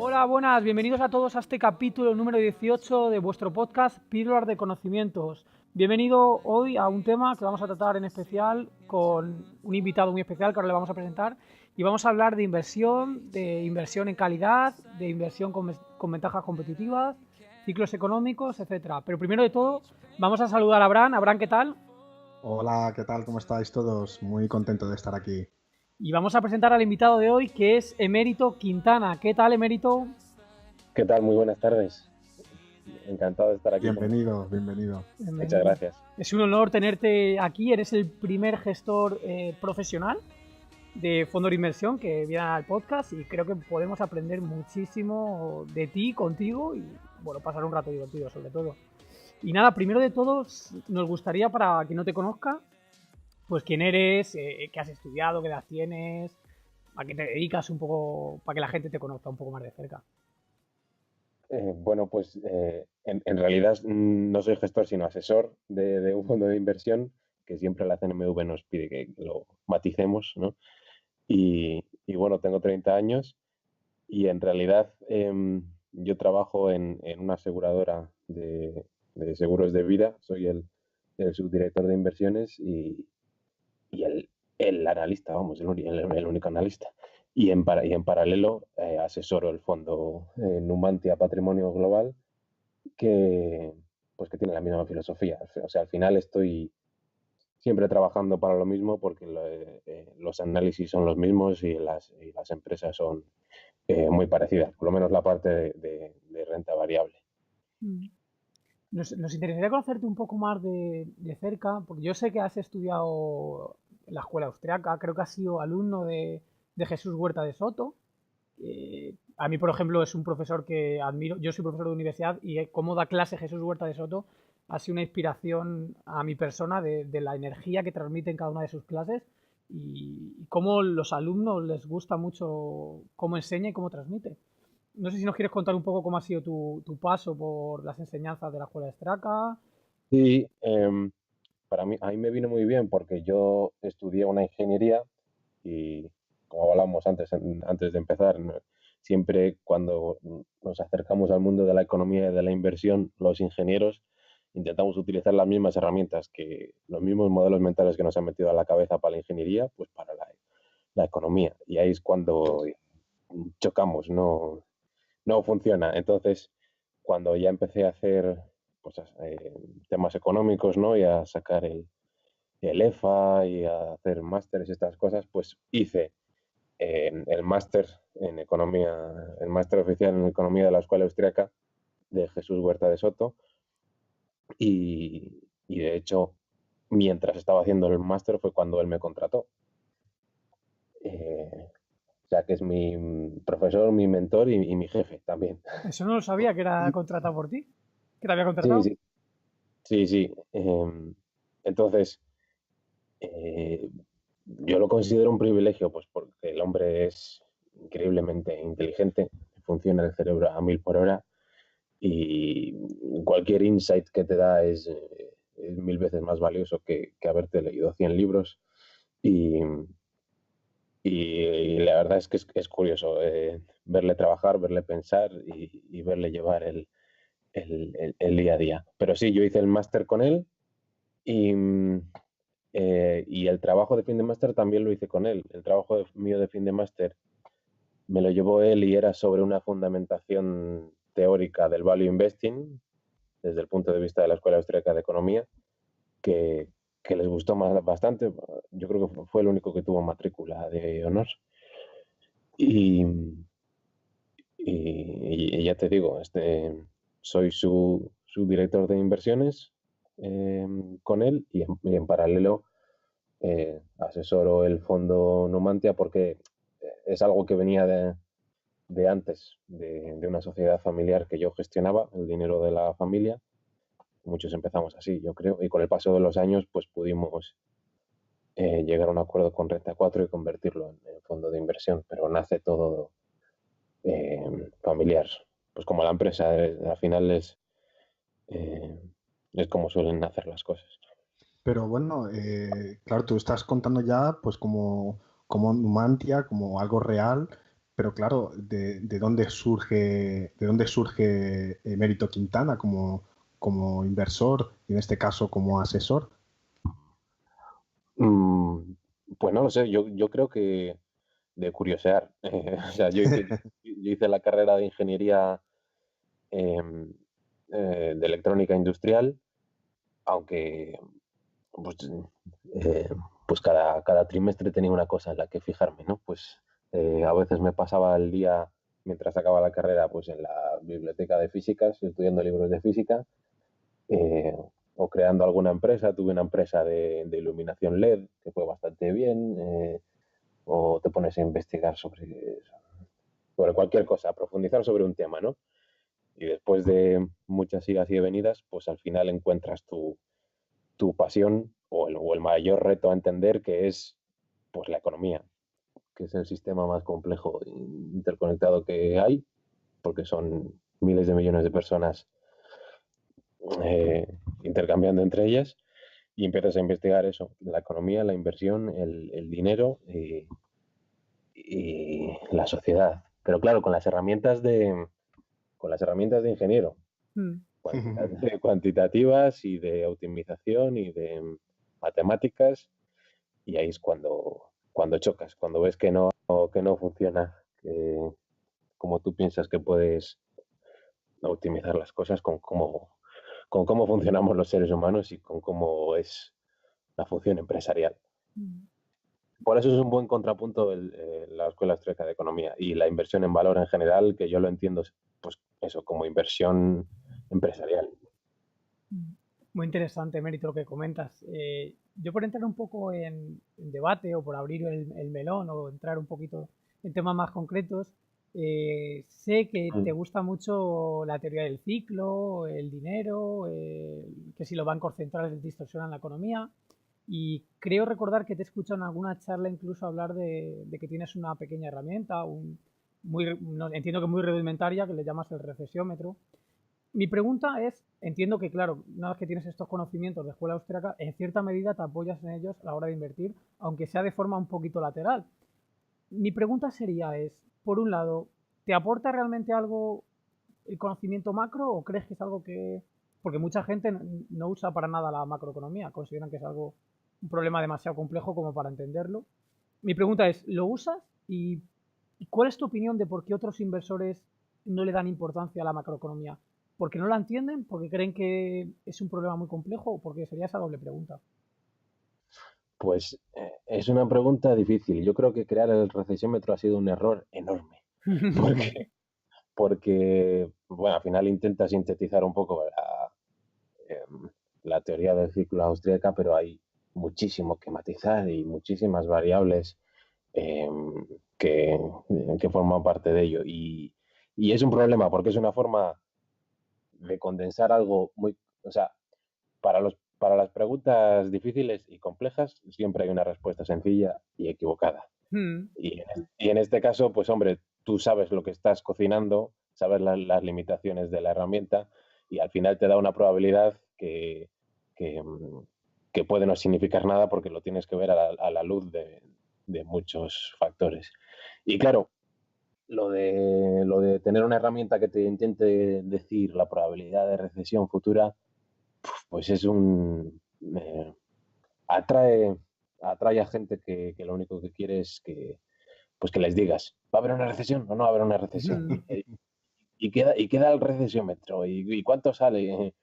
Hola, buenas, bienvenidos a todos a este capítulo número 18 de vuestro podcast Píldoras de Conocimientos. Bienvenido hoy a un tema que vamos a tratar en especial con un invitado muy especial que ahora le vamos a presentar, y vamos a hablar de inversión en calidad, de inversión con ventajas competitivas, ciclos económicos, etcétera. Pero primero de todo, vamos a saludar a Abraham. Abraham, ¿qué tal? Hola, ¿qué tal? ¿Cómo estáis todos? Muy contento de estar aquí. Y vamos a presentar al invitado de hoy, que es Emérito Quintana. ¿Qué tal, Emérito? ¿Qué tal? Muy buenas tardes. Encantado de estar aquí con vosotros. Bienvenido, bienvenido. Muchas Bienvenido. gracias. Es un honor tenerte aquí. Eres el primer gestor profesional de fondo de inversión que viene al podcast, y creo que podemos aprender muchísimo de ti, contigo, y bueno, pasar un rato divertido sobre todo. Y nada, primero de todo, nos gustaría, para quien no te conozca, pues quién eres, qué has estudiado, qué edad tienes, a qué te dedicas un poco, para que la gente te conozca un poco más de cerca. En realidad no soy gestor, sino asesor de un fondo de inversión, que siempre la CNMV nos pide que lo maticemos, ¿no? Y bueno, tengo 30 años y en realidad yo trabajo en una aseguradora de seguros de vida. Soy el subdirector de inversiones y el analista, vamos, el único analista. Y en paralelo asesoro el fondo Numantia Patrimonio Global, que, pues, que tiene la misma filosofía. O sea, al final estoy siempre trabajando para lo mismo porque los análisis son los mismos y las empresas son muy parecidas, por lo menos la parte de renta variable. Mm. Nos interesaría conocerte un poco más de cerca, porque yo sé que has estudiado en la escuela austriaca, creo que has sido alumno de Jesús Huerta de Soto. A mí, por ejemplo, es un profesor que admiro. Yo soy profesor de universidad, y cómo da clase Jesús Huerta de Soto ha sido una inspiración a mi persona de la energía que transmite en cada una de sus clases, y cómo los alumnos les gusta mucho cómo enseña y cómo transmite. No sé si nos quieres contar un poco cómo ha sido tu paso por las enseñanzas de la escuela de Straca. Sí, para mí, a mí me vino muy bien porque yo estudié una ingeniería y, como hablábamos antes de empezar, ¿no? Siempre cuando nos acercamos al mundo de la economía y de la inversión, los ingenieros intentamos utilizar las mismas herramientas, que los mismos modelos mentales que nos han metido a la cabeza para la ingeniería, pues para la economía. Y ahí es cuando chocamos, no funciona. Entonces, cuando ya empecé a hacer pues, temas económicos, ¿no? Y a sacar el EFA y a hacer másteres y estas cosas, pues hice el máster en economía, el máster oficial en economía de la Escuela Austriaca de Jesús Huerta de Soto, y de hecho, mientras estaba haciendo el máster fue cuando él me contrató. O sea que es mi profesor, mi mentor y mi jefe también. Eso no lo sabía, que era contratado por ti, que te había Sí, contratado. sí, sí, sí. Entonces, eh, yo lo considero un privilegio, pues porque el hombre es increíblemente inteligente, funciona el cerebro a 1000 por hora, y cualquier insight que te da es 1000 veces más valioso que haberte leído 100 libros. Y, y la verdad es que es curioso verle trabajar, verle pensar y verle llevar el día a día. Pero sí, yo hice el máster con él y, y el trabajo de fin de máster también lo hice con él. El trabajo mío de fin de máster me lo llevó él y era sobre una fundamentación teórica del value investing desde el punto de vista de la Escuela Austríaca de Economía, que, que les gustó bastante. Yo creo que fue el único que tuvo matrícula de honor. Y, y ya te digo, soy su director de inversiones con él, y en paralelo asesoro el fondo Numantia porque es algo que venía de antes, de una sociedad familiar que yo gestionaba, el dinero de la familia. Muchos empezamos así, yo creo, y con el paso de los años pues pudimos llegar a un acuerdo con Renta 4 y convertirlo en fondo de inversión, pero nace todo familiar. Pues como la empresa, al final eh, es como suelen hacer las cosas. Pero bueno, claro, tú estás contando ya pues como Numantia, como algo real, pero claro, ¿de dónde surge Emérito Quintana como inversor y en este caso como asesor? Mm, pues no lo sé, yo creo que de curiosear. O sea, yo hice la carrera de ingeniería em, de electrónica industrial, aunque pues, eh, pues cada trimestre tenía una cosa en la que fijarme, ¿no? Pues a veces me pasaba el día mientras acababa la carrera pues en la biblioteca de físicas, estudiando libros de física, eh, o creando alguna empresa. Tuve una empresa de iluminación LED que fue bastante bien, o te pones a investigar sobre cualquier cosa, profundizar sobre un tema, ¿no? Y después de muchas idas y venidas, pues al final encuentras tu pasión o el mayor reto a entender, que es pues la economía, que es el sistema más complejo e interconectado que hay, porque son miles de millones de personas eh, intercambiando entre ellas, y empiezas a investigar eso, la economía, la inversión, el dinero y la sociedad. Pero claro, con las herramientas de ingeniero, Mm. cuantitativas y de optimización y de matemáticas, y ahí es cuando chocas, cuando ves que no funciona, que como tú piensas que puedes optimizar las cosas con cómo funcionamos los seres humanos y con cómo es la función empresarial. Mm. Por eso es un buen contrapunto la Escuela Austríaca de Economía y la inversión en valor en general, que yo lo entiendo, pues eso, como inversión empresarial. Mm. Muy interesante, Mérito, lo que comentas. Yo por entrar un poco en debate o por abrir el melón o entrar un poquito en temas más concretos, sé que te Mm. gusta mucho la teoría del ciclo, el dinero, que si los bancos centrales distorsionan la economía. Y creo recordar que te he escuchado en alguna charla incluso hablar de que tienes una pequeña herramienta, entiendo que muy rudimentaria, que le llamas el recesiómetro. Mi pregunta es, entiendo que, claro, una vez que tienes estos conocimientos de escuela austríaca, en cierta medida te apoyas en ellos a la hora de invertir, aunque sea de forma un poquito lateral. Mi pregunta sería por un lado, ¿te aporta realmente algo el conocimiento macro o crees que es algo que... Porque mucha gente no usa para nada la macroeconomía, consideran que es un problema demasiado complejo como para entenderlo. Mi pregunta es, ¿lo usas? ¿Y cuál es tu opinión de por qué otros inversores no le dan importancia a la macroeconomía? ¿Porque no la entienden? ¿Porque creen que es un problema muy complejo? ¿O porque sería esa doble pregunta? Pues es una pregunta difícil. Yo creo que crear el recesiómetro ha sido un error enorme, porque bueno, al final intenta sintetizar un poco la teoría del ciclo austríaca, pero hay muchísimo que matizar y muchísimas variables eh, que, que forman parte de ello. Y es un problema porque es una forma de condensar algo muy... O sea, para las preguntas difíciles y complejas siempre hay una respuesta sencilla y equivocada. Hmm. Y en este caso, pues hombre, tú sabes lo que estás cocinando, sabes las limitaciones de la herramienta, y al final te da una probabilidad que, mm, que puede no significar nada, porque lo tienes que ver a la luz de muchos factores. Y claro, lo de tener una herramienta que te intente decir la probabilidad de recesión futura, pues atrae, atrae a gente que lo único que quiere es que les digas, ¿va a haber una recesión o no va a haber una recesión? Y queda el recesiómetro, y cuánto sale.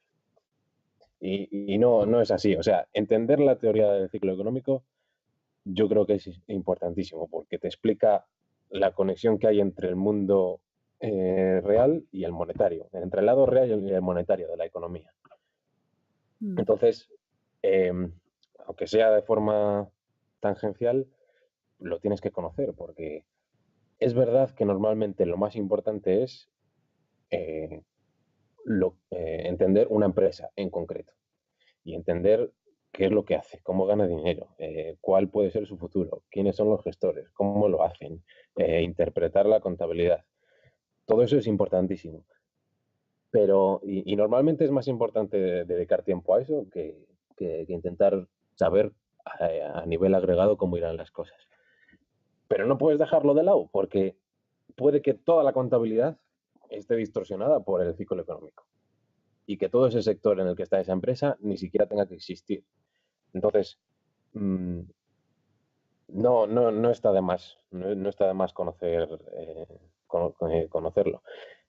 Y no es así. O sea, entender la teoría del ciclo económico yo creo que es importantísimo, porque te explica la conexión que hay entre el mundo real y el monetario, entre el lado real y el monetario de la economía. Hmm. Entonces, eh, aunque sea de forma tangencial, lo tienes que conocer, porque es verdad que normalmente lo más importante es eh, entender una empresa en concreto, y entender qué es lo que hace, cómo gana dinero, cuál puede ser su futuro, quiénes son los gestores, cómo lo hacen, interpretar la contabilidad. Todo eso es importantísimo. Y normalmente es más importante dedicar tiempo a eso que intentar saber a nivel agregado cómo irán las cosas. Pero no puedes dejarlo de lado, porque puede que toda la contabilidad esté distorsionada por el ciclo económico y que todo ese sector en el que está esa empresa ni siquiera tenga que existir. Entonces, mm, no está de más, no está de más conocerlo.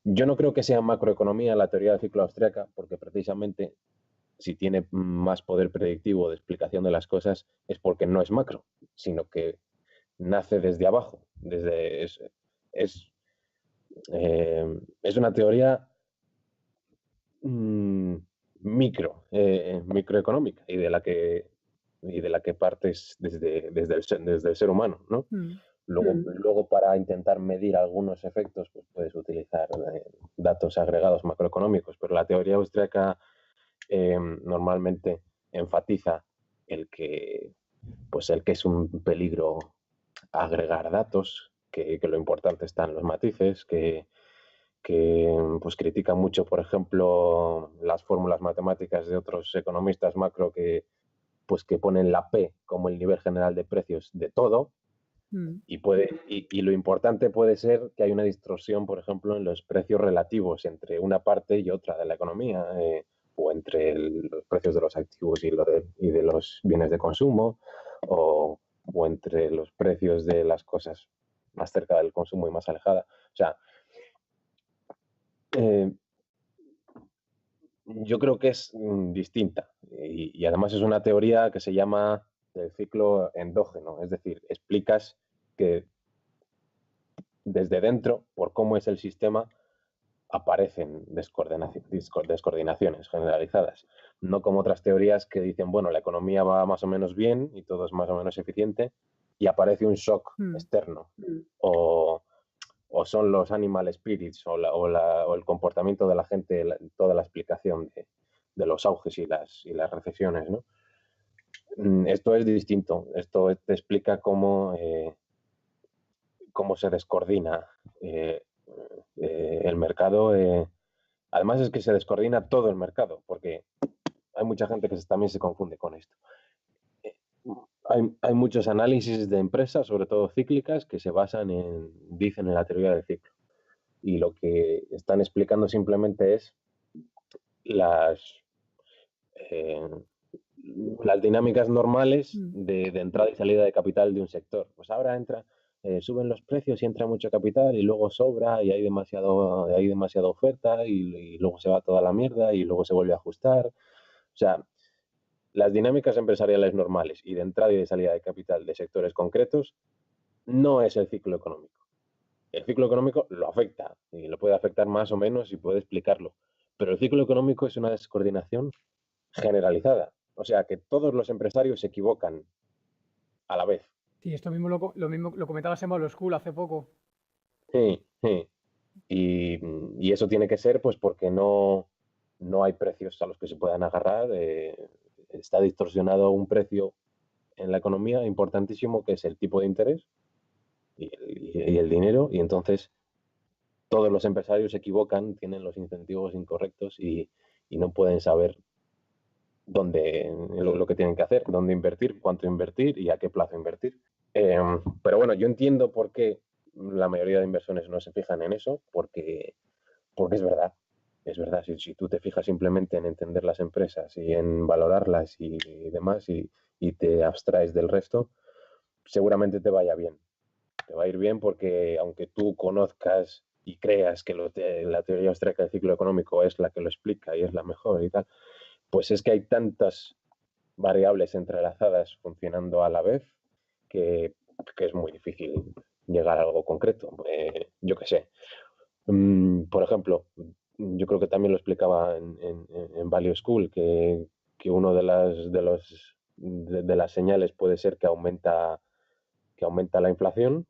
Yo no creo que sea macroeconomía la teoría del ciclo austríaca, porque precisamente si tiene más poder predictivo de explicación de las cosas es porque no es macro, sino que nace desde abajo. Es, es una teoría microeconómica y de la que partes desde el ser humano, ¿no? Luego, para intentar medir algunos efectos, pues puedes utilizar datos agregados macroeconómicos, pero la teoría austríaca normalmente enfatiza el que, el que es un peligro agregar datos, que lo importante está en los matices, que pues critica mucho, por ejemplo, las fórmulas matemáticas de otros economistas macro que ponen la P como el nivel general de precios de todo. Y lo importante puede ser que hay una distorsión, por ejemplo, en los precios relativos entre una parte y otra de la economía, o entre los precios de los activos y de los bienes de consumo, o entre los precios de las cosas más cerca del consumo y más alejada. O sea, yo creo que es distinta y además es una teoría que se llama el ciclo endógeno, es decir, explicas que desde dentro, por cómo es el sistema, aparecen descoordinaciones generalizadas, no como otras teorías que dicen, bueno, la economía va más o menos bien y todo es más o menos eficiente y aparece un shock externo o son los animal spirits o el comportamiento de la gente, toda la explicación de los auges y las recesiones, ¿no? Esto es distinto. Esto te explica cómo se descoordina el mercado. Además es que se descoordina todo el mercado, porque hay mucha gente que también se confunde con esto. Hay muchos análisis de empresas, sobre todo cíclicas, que se basan dicen en la teoría del ciclo. Y lo que están explicando simplemente es las dinámicas normales de entrada y salida de capital de un sector. Pues ahora suben los precios y entra mucho capital y luego sobra y hay demasiada oferta y luego se va toda la mierda y luego se vuelve a ajustar. O sea, las dinámicas empresariales normales y de entrada y de salida de capital de sectores concretos no es el ciclo económico. El ciclo económico lo afecta y lo puede afectar más o menos y puede explicarlo. Pero el ciclo económico es una descoordinación generalizada. O sea, que todos los empresarios se equivocan a la vez. Sí, esto mismo lo mismo lo comentabas en Malo School hace poco. Sí. Y eso tiene que ser pues porque no hay precios a los que se puedan agarrar. Está distorsionado un precio en la economía importantísimo, que es el tipo de interés y el dinero, y entonces todos los empresarios se equivocan, tienen los incentivos incorrectos y no pueden saber lo que tienen que hacer, dónde invertir, cuánto invertir y a qué plazo invertir. Pero bueno, yo entiendo por qué la mayoría de inversores no se fijan en eso, porque es verdad. Es verdad, si tú te fijas simplemente en entender las empresas y en valorarlas y demás y te abstraes del resto, seguramente te vaya bien. Te va a ir bien porque aunque tú conozcas y creas que la teoría austríaca del ciclo económico es la que lo explica y es la mejor y tal, pues es que hay tantas variables entrelazadas funcionando a la vez que es muy difícil llegar a algo concreto. Yo qué sé. Por ejemplo, yo creo que también lo explicaba en Value School, que uno de las señales puede ser que aumenta la inflación,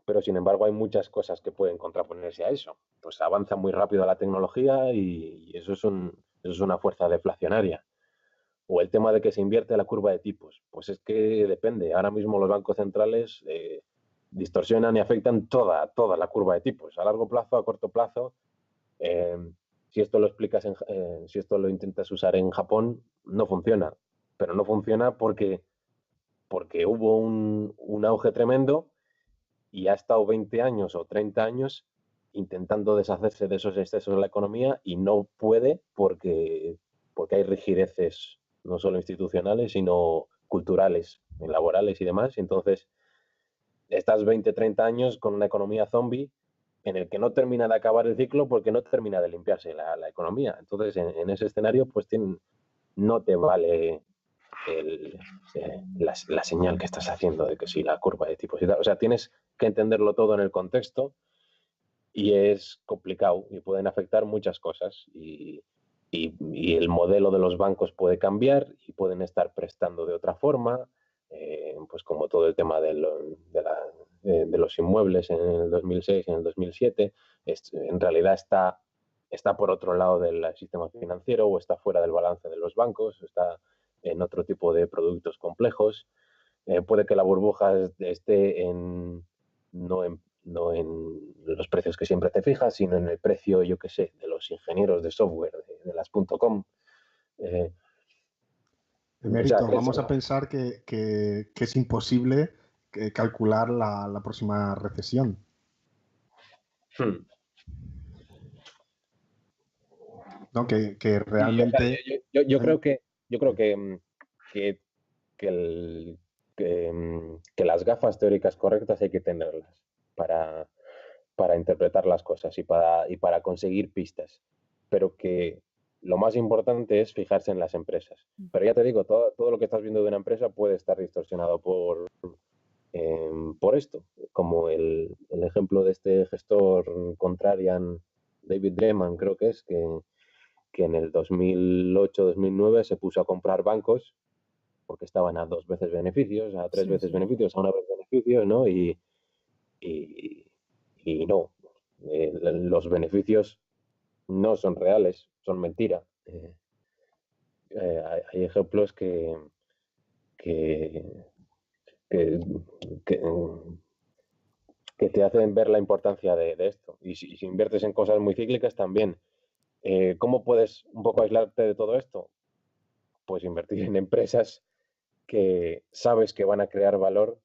pero sin embargo hay muchas cosas que pueden contraponerse a eso. Pues avanza muy rápido la tecnología y eso es una fuerza deflacionaria. O el tema de que se invierte la curva de tipos. Pues es que depende. Ahora mismo los bancos centrales distorsionan y afectan toda la curva de tipos. A largo plazo, a corto plazo. Si esto lo explicas, si esto lo intentas usar en Japón, no funciona. Pero no funciona porque hubo un auge tremendo y ha estado 20 años o 30 años intentando deshacerse de esos excesos de la economía y no puede porque hay rigideces no solo institucionales, sino culturales, laborales y demás. Y entonces, estás 20, 30 años con una economía zombie en el que no termina de acabar el ciclo porque no termina de limpiarse la economía. Entonces, en ese escenario, pues no te vale la señal que estás haciendo de que sí, la curva de tipos y tal. O sea, tienes que entenderlo todo en el contexto y es complicado y pueden afectar muchas cosas. Y el modelo de los bancos puede cambiar y pueden estar prestando de otra forma, pues como todo el tema de los inmuebles en el 2006, en el 2007, en realidad está por otro lado del sistema financiero o está fuera del balance de los bancos, está en otro tipo de productos complejos. Puede que la burbuja esté no en los precios que siempre te fijas, sino en el precio, yo qué sé, de los ingenieros de software, de las .com. O sea, Emérito, vamos a pensar que es imposible calcular la próxima recesión. ¿No? Que realmente... Yo creo que las gafas teóricas correctas hay que tenerlas para interpretar las cosas y para conseguir pistas. Pero que lo más importante es fijarse en las empresas. Pero ya te digo, todo lo que estás viendo de una empresa puede estar distorsionado por esto, como el ejemplo de este gestor contrarian, David Dreman, creo que es, que en el 2008-2009 se puso a comprar bancos porque estaban a 2 veces beneficios, a 3 veces beneficios, a 1 vez beneficios, ¿no? Y no, los beneficios no son reales, son mentira. Hay ejemplos que, que, que, que, que te hacen ver la importancia de esto. Y si inviertes en cosas muy cíclicas también, ¿cómo puedes un poco aislarte de todo esto? Pues invertir en empresas que sabes que van a crear valor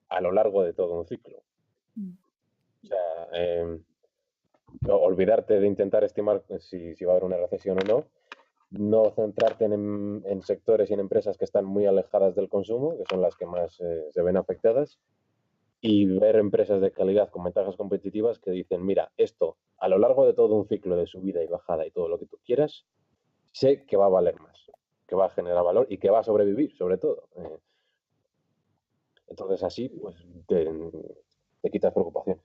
a lo largo de todo un ciclo. O sea, olvidarte de intentar estimar si va a haber una recesión o no centrarte en sectores y en empresas que están muy alejadas del consumo, que son las que más se ven afectadas, y ver empresas de calidad con ventajas competitivas que dicen, mira, esto a lo largo de todo un ciclo de subida y bajada y todo lo que tú quieras, sé que va a valer más, que va a generar valor y que va a sobrevivir, sobre todo. Entonces así, pues te quitas preocupaciones.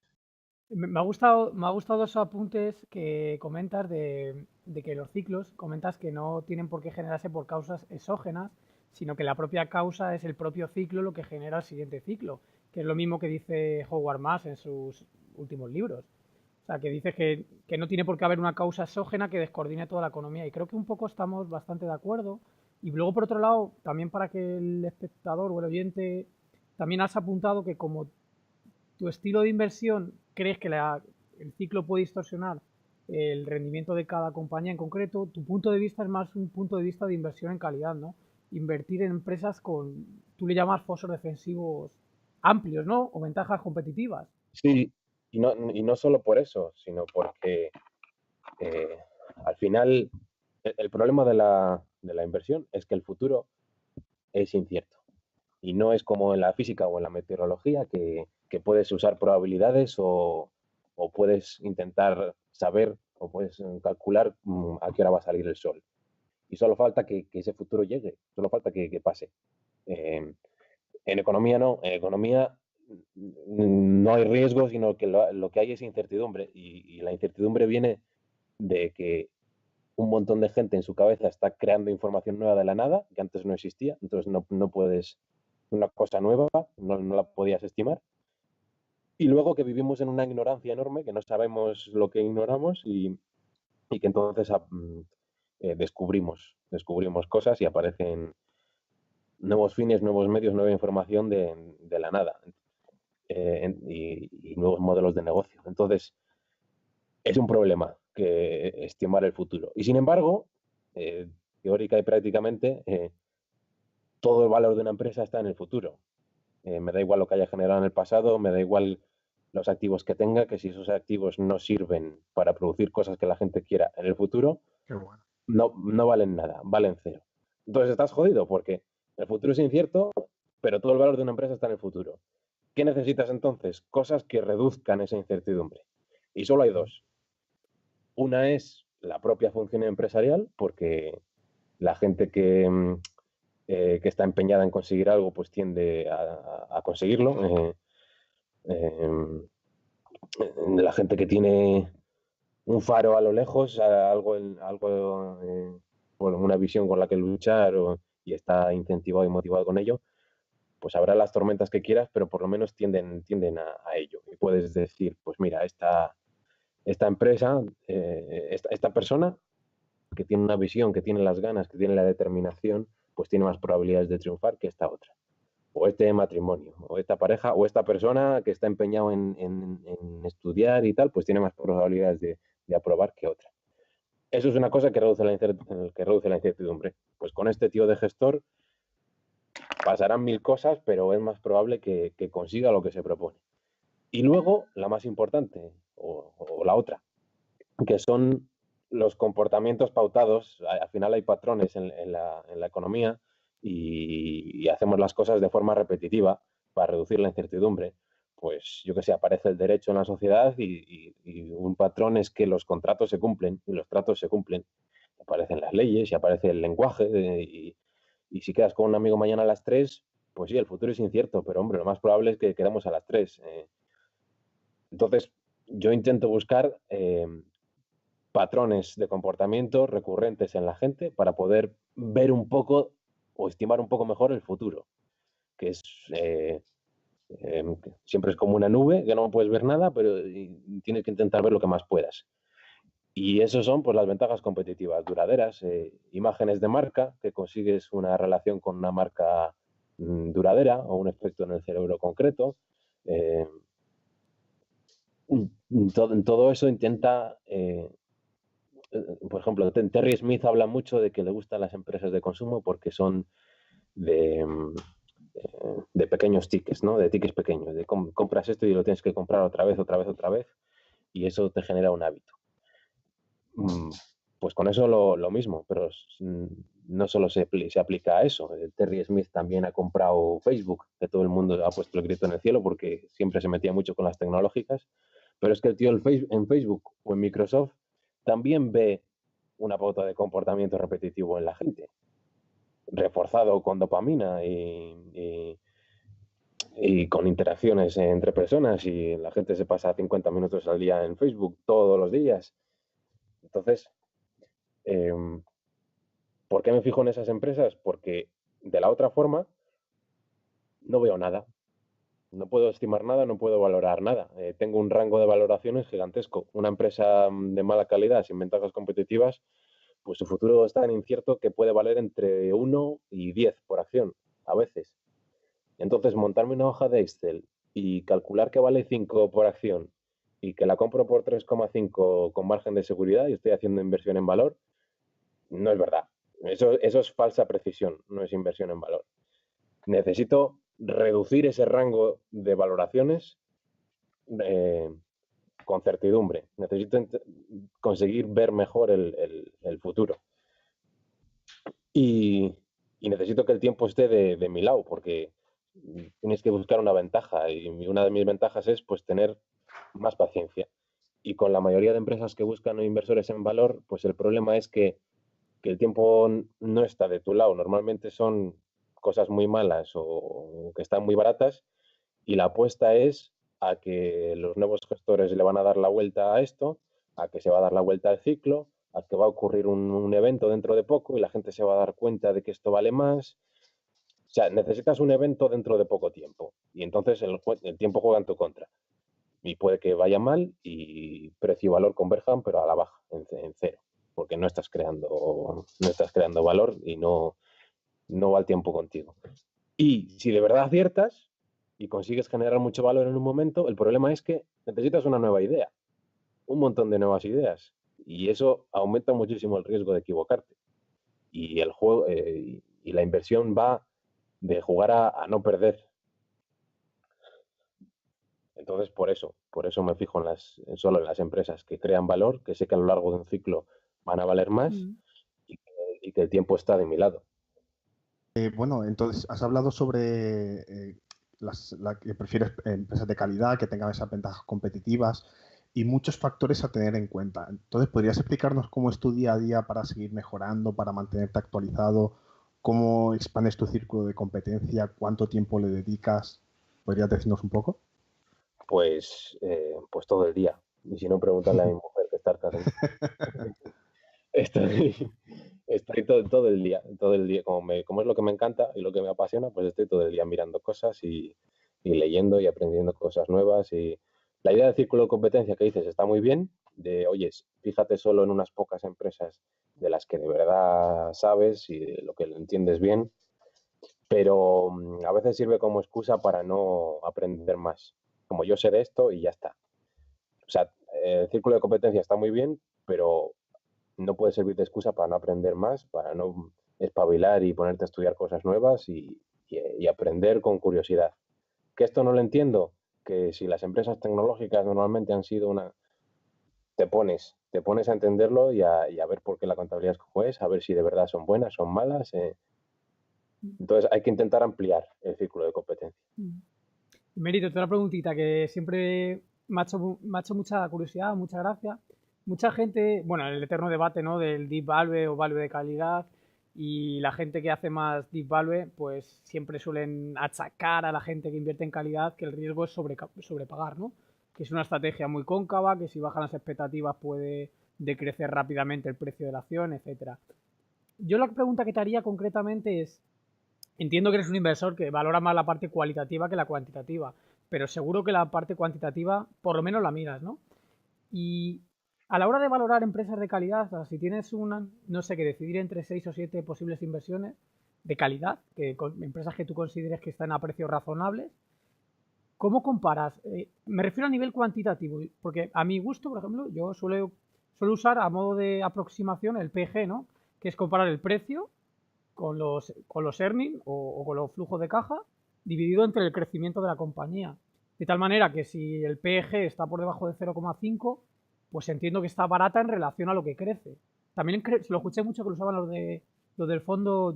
Me ha gustado esos apuntes que comentas de que los ciclos, comentas que no tienen por qué generarse por causas exógenas, sino que la propia causa es el propio ciclo lo que genera el siguiente ciclo, que es lo mismo que dice Howard Marks en sus últimos libros. O sea, que dice que no tiene por qué haber una causa exógena que descoordine toda la economía. Y creo que un poco estamos bastante de acuerdo. Y luego, por otro lado, también para que el espectador o el oyente, también has apuntado que como tu estilo de inversión crees que el ciclo puede distorsionar el rendimiento de cada compañía en concreto, tu punto de vista es más un punto de vista de inversión en calidad, ¿no? Invertir en empresas con, tú le llamas fosos defensivos amplios, ¿no? O ventajas competitivas. Sí, y no solo por eso, sino porque eh, al final el problema de la inversión es que el futuro es incierto. Y no es como en la física o en la meteorología que puedes usar probabilidades o puedes intentar saber o puedes calcular a qué hora va a salir el sol. Y solo falta que ese futuro llegue, solo falta que pase. En economía no, en economía no hay riesgo, sino que lo que hay es incertidumbre. Y la incertidumbre viene de que un montón de gente en su cabeza está creando información nueva de la nada, que antes no existía, entonces no puedes, una cosa nueva, no la podías estimar. Y luego que vivimos en una ignorancia enorme, que no sabemos lo que ignoramos que entonces descubrimos cosas y aparecen nuevos fines, nuevos medios, nueva información de la nada y nuevos modelos de negocio. Entonces, es un problema que estimar el futuro. Y sin embargo, teórica y prácticamente, todo el valor de una empresa está en el futuro. Me da igual lo que haya generado en el pasado, me da igual los activos que tenga, que si esos activos no sirven para producir cosas que la gente quiera en el futuro, Qué bueno. no valen nada, valen cero. Entonces estás jodido porque el futuro es incierto, pero todo el valor de una empresa está en el futuro. ¿Qué necesitas entonces? Cosas que reduzcan esa incertidumbre. Y solo hay dos. Una es la propia función empresarial, porque la gente que está empeñada en conseguir algo, pues tiende a conseguirlo. Eh, la gente que tiene un faro a lo lejos, bueno, una visión con la que luchar y está incentivado y motivado con ello, pues habrá las tormentas que quieras, pero por lo menos tienden a ello. Y puedes decir, pues mira, esta empresa, esta persona que tiene una visión, que tiene las ganas, que tiene la determinación, pues tiene más probabilidades de triunfar que esta otra. O este matrimonio, o esta pareja, o esta persona que está empeñado en estudiar y tal, pues tiene más probabilidades de aprobar que otra. Eso es una cosa que reduce la incertidumbre. Pues con este tío de gestor pasarán mil cosas, pero es más probable que consiga lo que se propone. Y luego, la más importante, o la otra, que son los comportamientos pautados. Al final hay patrones en la economía y hacemos las cosas de forma repetitiva para reducir la incertidumbre. Pues yo que sé, aparece el derecho en la sociedad y un patrón es que los contratos se cumplen y los tratos se cumplen. Aparecen las leyes y aparece el lenguaje y si quedas con un amigo mañana a las 3, pues sí, el futuro es incierto, pero hombre, lo más probable es que quedamos a las 3. Entonces, yo intento buscar patrones de comportamiento recurrentes en la gente para poder ver un poco o estimar un poco mejor el futuro, que es siempre es como una nube, que no puedes ver nada, pero tienes que intentar ver lo que más puedas. Y eso son pues las ventajas competitivas duraderas, imágenes de marca, que consigues una relación con una marca duradera o un efecto en el cerebro concreto. Eh, todo eso intenta por ejemplo, Terry Smith habla mucho de que le gustan las empresas de consumo porque son de, de pequeños tickets, ¿no? De tickets pequeños, de compras esto y lo tienes que comprar otra vez, otra vez, otra vez, y eso te genera un hábito. Pues con eso lo mismo, pero no solo se aplica a eso. Terry Smith también ha comprado Facebook, que todo el mundo ha puesto el grito en el cielo porque siempre se metía mucho con las tecnológicas, pero es que el tío en Facebook o en Microsoft también ve una pauta de comportamiento repetitivo en la gente, reforzado con dopamina y con interacciones entre personas y la gente se pasa 50 minutos al día en Facebook todos los días. Entonces, eh, ¿por qué me fijo en esas empresas? Porque de la otra forma no veo nada. No puedo estimar nada, no puedo valorar nada. Tengo un rango de valoraciones gigantesco. Una empresa de mala calidad, sin ventajas competitivas, pues su futuro es tan incierto que puede valer entre 1 y 10 por acción, a veces. Entonces, montarme una hoja de Excel y calcular que vale 5 por acción y que la compro por 3,5 con margen de seguridad y estoy haciendo inversión en valor, no es verdad. Eso es falsa precisión, no es inversión en valor. Necesito reducir ese rango de valoraciones con certidumbre. Necesito conseguir ver mejor el futuro. Y necesito que el tiempo esté de mi lado, porque tienes que buscar una ventaja. Y una de mis ventajas es pues tener más paciencia. Y con la mayoría de empresas que buscan inversores en valor, pues el problema es que el tiempo no está de tu lado. Normalmente son cosas muy malas o que están muy baratas y la apuesta es a que los nuevos gestores le van a dar la vuelta a esto, a que se va a dar la vuelta al ciclo, a que va a ocurrir un evento dentro de poco y la gente se va a dar cuenta de que esto vale más. O sea, necesitas un evento dentro de poco tiempo y entonces el tiempo juega en tu contra. Y puede que vaya mal y precio y valor converjan, pero a la baja, en cero, porque no estás creando valor y no va el tiempo contigo. Y si de verdad aciertas y consigues generar mucho valor en un momento, el problema es que necesitas una nueva idea, un montón de nuevas ideas. Y eso aumenta muchísimo el riesgo de equivocarte. Y el juego y la inversión va de jugar a no perder. Entonces, por eso me fijo solo en las empresas que crean valor, que sé que a lo largo de un ciclo van a valer más Mm. y que el tiempo está de mi lado. Bueno, entonces has hablado sobre que prefieres empresas de calidad, que tengan esas ventajas competitivas y muchos factores a tener en cuenta. Entonces, ¿podrías explicarnos cómo es tu día a día para seguir mejorando, para mantenerte actualizado? ¿Cómo expandes tu círculo de competencia? ¿Cuánto tiempo le dedicas? ¿Podrías decirnos un poco? Pues todo el día. Y si no, pregúntale a mi mujer que está al dentro. Estoy, estoy todo el día, como es lo que me encanta y lo que me apasiona, pues estoy todo el día mirando cosas y leyendo y aprendiendo cosas nuevas. Y la idea del círculo de competencia que dices está muy bien, de, oye, fíjate solo en unas pocas empresas de las que de verdad sabes y de lo que lo entiendes bien, pero a veces sirve como excusa para no aprender más. Como yo sé de esto y ya está. O sea, el círculo de competencia está muy bien, pero no puede servir de excusa para no aprender más, para no espabilar y ponerte a estudiar cosas nuevas y aprender con curiosidad. ¿Que esto no lo entiendo? Que si las empresas tecnológicas normalmente han sido una... te pones a entenderlo y a ver por qué la contabilidad es como es, a ver si de verdad son buenas, son malas. Entonces hay que intentar ampliar el círculo de competencia. Mm. Mérito, otra preguntita que siempre me ha hecho mucha curiosidad, mucha gracia. Mucha gente, bueno, el eterno debate, ¿no? Del deep value o value de calidad y la gente que hace más deep value, pues siempre suelen achacar a la gente que invierte en calidad que el riesgo es sobrepagar, ¿no? Que es una estrategia muy cóncava, que si bajan las expectativas puede decrecer rápidamente el precio de la acción, etcétera. Yo la pregunta que te haría concretamente es, entiendo que eres un inversor que valora más la parte cualitativa que la cuantitativa, pero seguro que la parte cuantitativa por lo menos la miras, ¿no? Y a la hora de valorar empresas de calidad, o sea, si tienes una, no sé, que decidir entre 6 o 7 posibles inversiones de calidad, empresas que tú consideres que están a precios razonables, ¿cómo comparas? Me refiero a nivel cuantitativo, porque a mi gusto, por ejemplo, yo suelo usar a modo de aproximación el PG, ¿no? Que es comparar el precio con los earnings o con los flujos de caja dividido entre el crecimiento de la compañía. De tal manera que si el PEG está por debajo de 0,5, pues entiendo que está barata en relación a lo que crece. También lo escuché mucho que lo usaban los del fondo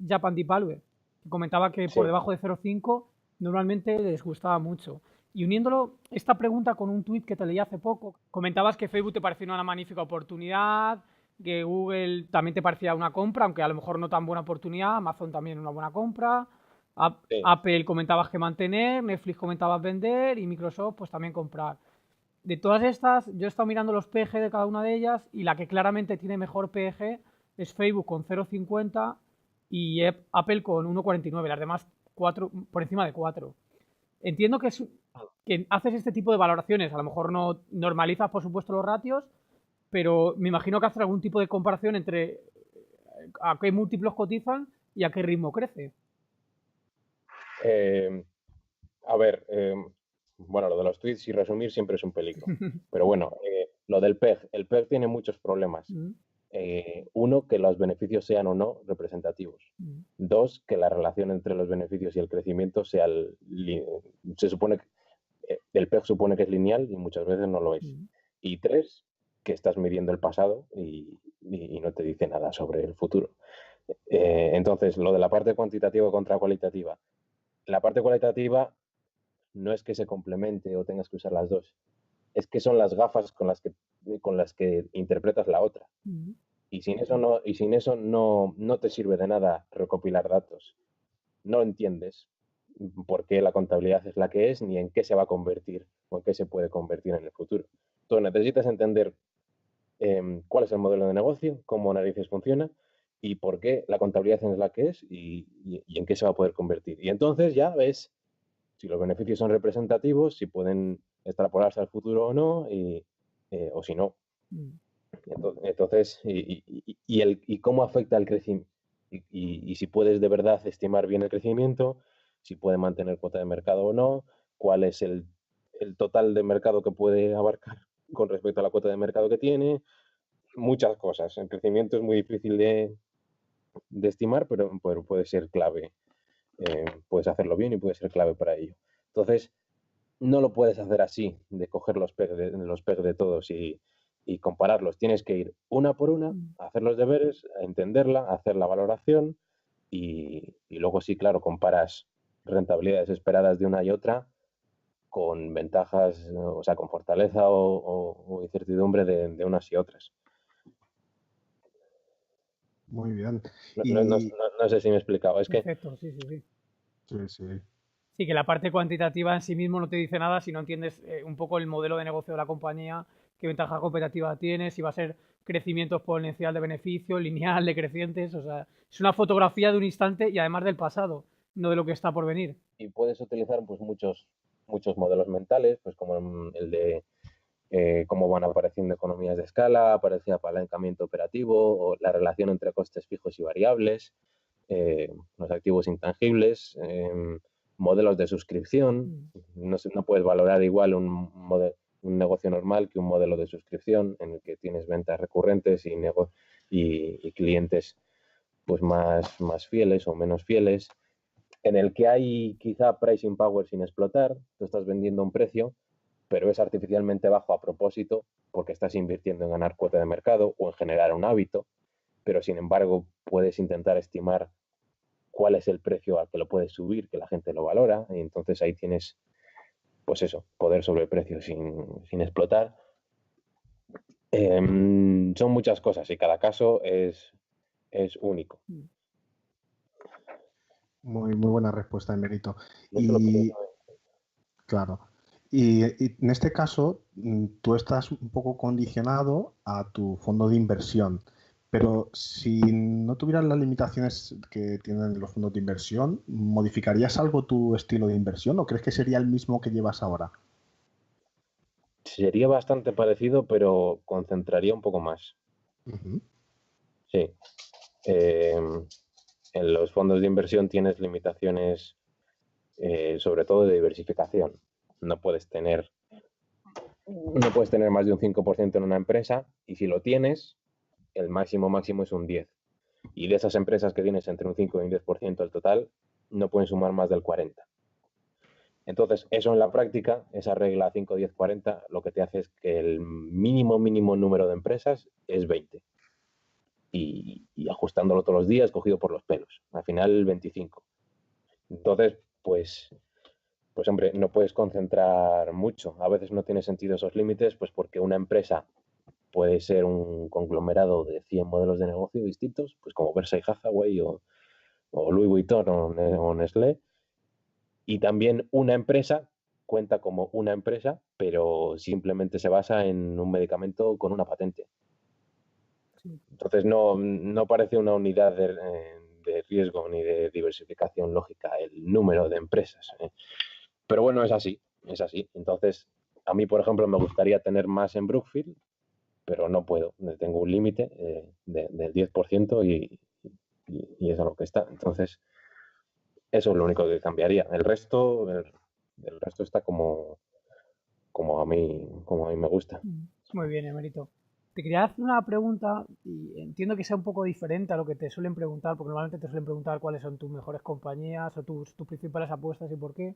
Japan Deep Value, que comentaba que por Sí, debajo de 0,5 normalmente les gustaba mucho. Y uniéndolo esta pregunta con un tuit que te leí hace poco, comentabas que Facebook te parecía una magnífica oportunidad, que Google también te parecía una compra, aunque a lo mejor no tan buena oportunidad, Amazon también una buena compra, sí. Apple comentabas que mantener, Netflix comentabas vender y Microsoft pues también comprar. De todas estas, yo he estado mirando los PG de cada una de ellas y la que claramente tiene mejor PG es Facebook con 0,50 y Apple con 1,49, las demás por encima de 4. Entiendo que haces este tipo de valoraciones, a lo mejor no normalizas por supuesto los ratios, pero me imagino que haces algún tipo de comparación entre a qué múltiplos cotizan y a qué ritmo crece. Eh, a ver, bueno, lo de los tweets y resumir siempre es un peligro. Pero bueno, lo del PEG. El PEG tiene muchos problemas. Mm, Uno, que los beneficios sean o no representativos. mm, Dos, que la relación entre los beneficios y el crecimiento sea... Se supone que el PEG supone que es lineal y muchas veces no lo es. mm, Y tres, que estás midiendo el pasado y no te dice nada sobre el futuro. Entonces, lo de la parte cuantitativa contra cualitativa. La parte cualitativa no es que se complemente o tengas que usar las dos, es que son las gafas con las que interpretas la otra. mm, Y sin eso no te sirve de nada recopilar datos. No entiendes por qué la contabilidad es la que es, ni en qué se va a convertir o en qué se puede convertir en el futuro. Entonces necesitas entender cuál es el modelo de negocio, cómo narices funciona y por qué la contabilidad es la que es y en qué se va a poder convertir. Y entonces ya ves si los beneficios son representativos, si pueden extrapolarse al futuro o no, o si no. mm, Entonces, y cómo afecta el crecimiento, y si puedes de verdad estimar bien el crecimiento, si puede mantener cuota de mercado o no, cuál es el total de mercado que puede abarcar con respecto a la cuota de mercado que tiene, muchas cosas. El crecimiento es muy difícil de estimar, pero puede ser clave. Puedes hacerlo bien y puede ser clave para ello. Entonces, no lo puedes hacer así, de coger los PEG de todos y compararlos. Tienes que ir una por una, Mm. hacer los deberes, entenderla, hacer la valoración y luego sí, claro, comparas rentabilidades esperadas de una y otra con ventajas, o sea, con fortaleza o incertidumbre de unas y otras. Muy bien. No, Y no sé si me he explicado. Es que Perfecto, sí, sí, sí. sí, sí. Sí, que la parte cuantitativa en sí mismo no te dice nada si no entiendes un poco el modelo de negocio de la compañía, qué ventaja competitiva tiene, si va a ser crecimiento exponencial de beneficios, lineal, decrecientes. O sea, es una fotografía de un instante y además del pasado, no de lo que está por venir. y puedes utilizar pues muchos modelos mentales, pues como el de cómo van apareciendo economías de escala, aparece apalancamiento operativo o la relación entre costes fijos y variables, los activos intangibles, modelos de suscripción. Mm. No puedes valorar igual un negocio normal que un modelo de suscripción en el que tienes ventas recurrentes y clientes pues más fieles o menos fieles, en el que hay quizá pricing power sin explotar. Tú estás vendiendo un precio, pero es artificialmente bajo a propósito porque estás invirtiendo en ganar cuota de mercado o en generar un hábito, pero sin embargo puedes intentar estimar cuál es el precio al que lo puedes subir, que la gente lo valora, y entonces ahí tienes, pues eso, poder sobre el precio sin explotar. Son muchas cosas y cada caso es único. Mm. Muy, muy buena respuesta, Emerito. Eso lo quería Y saber. claro, y en este caso tú estás un poco condicionado a tu fondo de inversión, pero si no tuvieras las limitaciones que tienen los fondos de inversión, ¿modificarías algo tu estilo de inversión o crees que sería el mismo que llevas ahora? Sería bastante parecido, pero concentraría un poco más. Ujú. Sí. Eh, en los fondos de inversión tienes limitaciones, sobre todo de diversificación. No puedes tener, no puedes tener más de un 5% en una empresa y si lo tienes, el máximo es un 10%. Y de esas empresas que tienes entre un 5 y un 10% del total, no pueden sumar más del 40%. Entonces, eso en la práctica, esa regla 5, 10, 40, lo que te hace es que el mínimo número de empresas es 20. Y ajustándolo todos los días, cogido por los pelos. Al final, 25. Entonces, pues hombre, no puedes concentrar mucho. A veces no tiene sentido esos límites, pues porque una empresa puede ser un conglomerado de 100 modelos de negocio distintos, pues como Berkshire Hathaway o Louis Vuitton o Nestlé. Y también una empresa cuenta como una empresa, pero simplemente se basa en un medicamento con una patente. Sí. Entonces no parece una unidad de riesgo ni de diversificación lógica el número de empresas. Pero bueno, es así, es así. Entonces, a mí, por ejemplo, me gustaría tener más en Brookfield, pero no puedo. Tengo un límite del 10% y es a lo que está. Entonces, eso es lo único que cambiaría. El resto está como a mí me gusta. Mm. Muy bien, Emerito. Te quería hacer una pregunta y entiendo que sea un poco diferente a lo que te suelen preguntar, porque normalmente te suelen preguntar cuáles son tus mejores compañías o tus principales apuestas y por qué.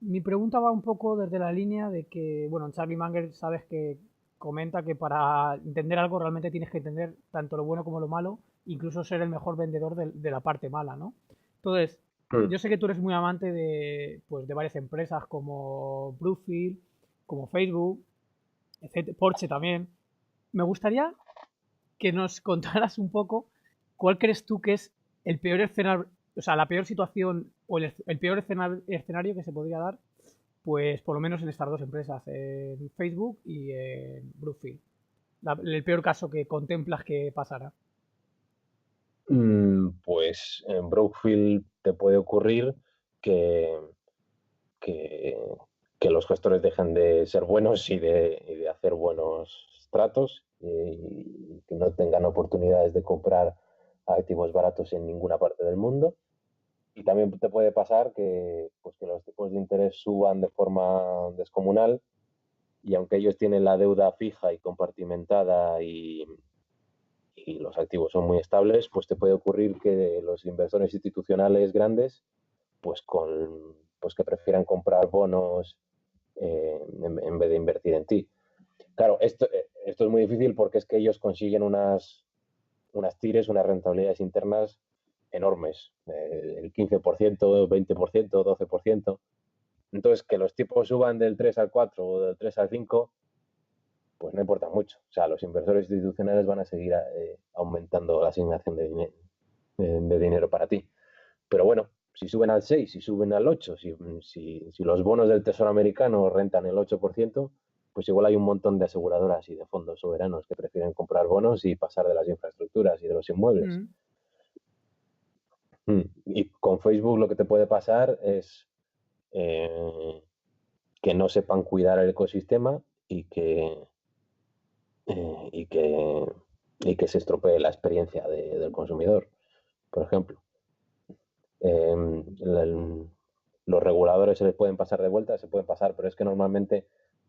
Mi pregunta va un poco desde la línea de que, bueno, Charlie Munger sabes que comenta que para entender algo realmente tienes que entender tanto lo bueno como lo malo, incluso ser el mejor vendedor de la parte mala, ¿no? Entonces, Mm. yo sé que tú eres muy amante de, pues, de varias empresas como Brookfield, como Facebook, etcétera, Porsche también. Me gustaría que nos contaras un poco cuál crees tú que es el peor escenario, o sea, la peor situación o el peor escenario que se podría dar, pues por lo menos en estas dos empresas, en Facebook y en Brookfield. El peor caso que contemplas que pasará. Pues en Brookfield te puede ocurrir que, que, que los gestores dejen de ser buenos y de hacer buenos tratos y que no tengan oportunidades de comprar activos baratos en ninguna parte del mundo. Y también te puede pasar pues que los tipos de interés suban de forma descomunal y aunque ellos tienen la deuda fija y compartimentada y los activos son muy estables, pues te puede ocurrir que los inversores institucionales grandes, pues que prefieran comprar bonos en vez de invertir en ti. Claro, esto es muy difícil porque es que ellos consiguen unas tires, unas rentabilidades internas enormes, el 15%, 20%, 12%. Entonces, que los tipos suban del 3 al 4 o del 3 al 5, pues no importa mucho. O sea, los inversores institucionales van a seguir aumentando la asignación de dinero para ti. Pero bueno, si suben al 6, si suben al 8, si los bonos del Tesoro americano rentan el 8%, pues igual hay un montón de aseguradoras y de fondos soberanos que prefieren comprar bonos y pasar de las infraestructuras y de los inmuebles. Y con Facebook lo que te puede pasar es que no sepan cuidar el ecosistema y que se estropee la experiencia del consumidor, por ejemplo. Los reguladores se les pueden pasar de vuelta, se pueden pasar, pero es que normalmente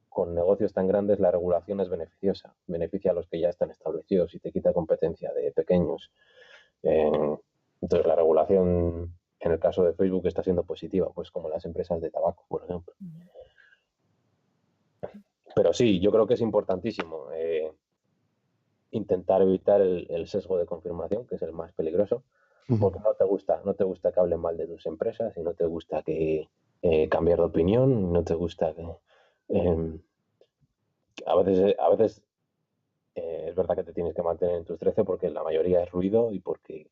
con negocios tan grandes la regulación es beneficiosa, beneficia a los que ya están establecidos y te quita competencia de pequeños. Entonces la regulación en el caso de Facebook está siendo positiva, pues como las empresas de tabaco, por ejemplo. Pero sí, yo creo que es importantísimo intentar evitar el sesgo de confirmación, que es el más peligroso, porque no te gusta que hablen mal de tus empresas y no te gusta que cambiar de opinión, no te gusta que a veces es verdad que te tienes que mantener en tus 13 porque la mayoría es ruido y porque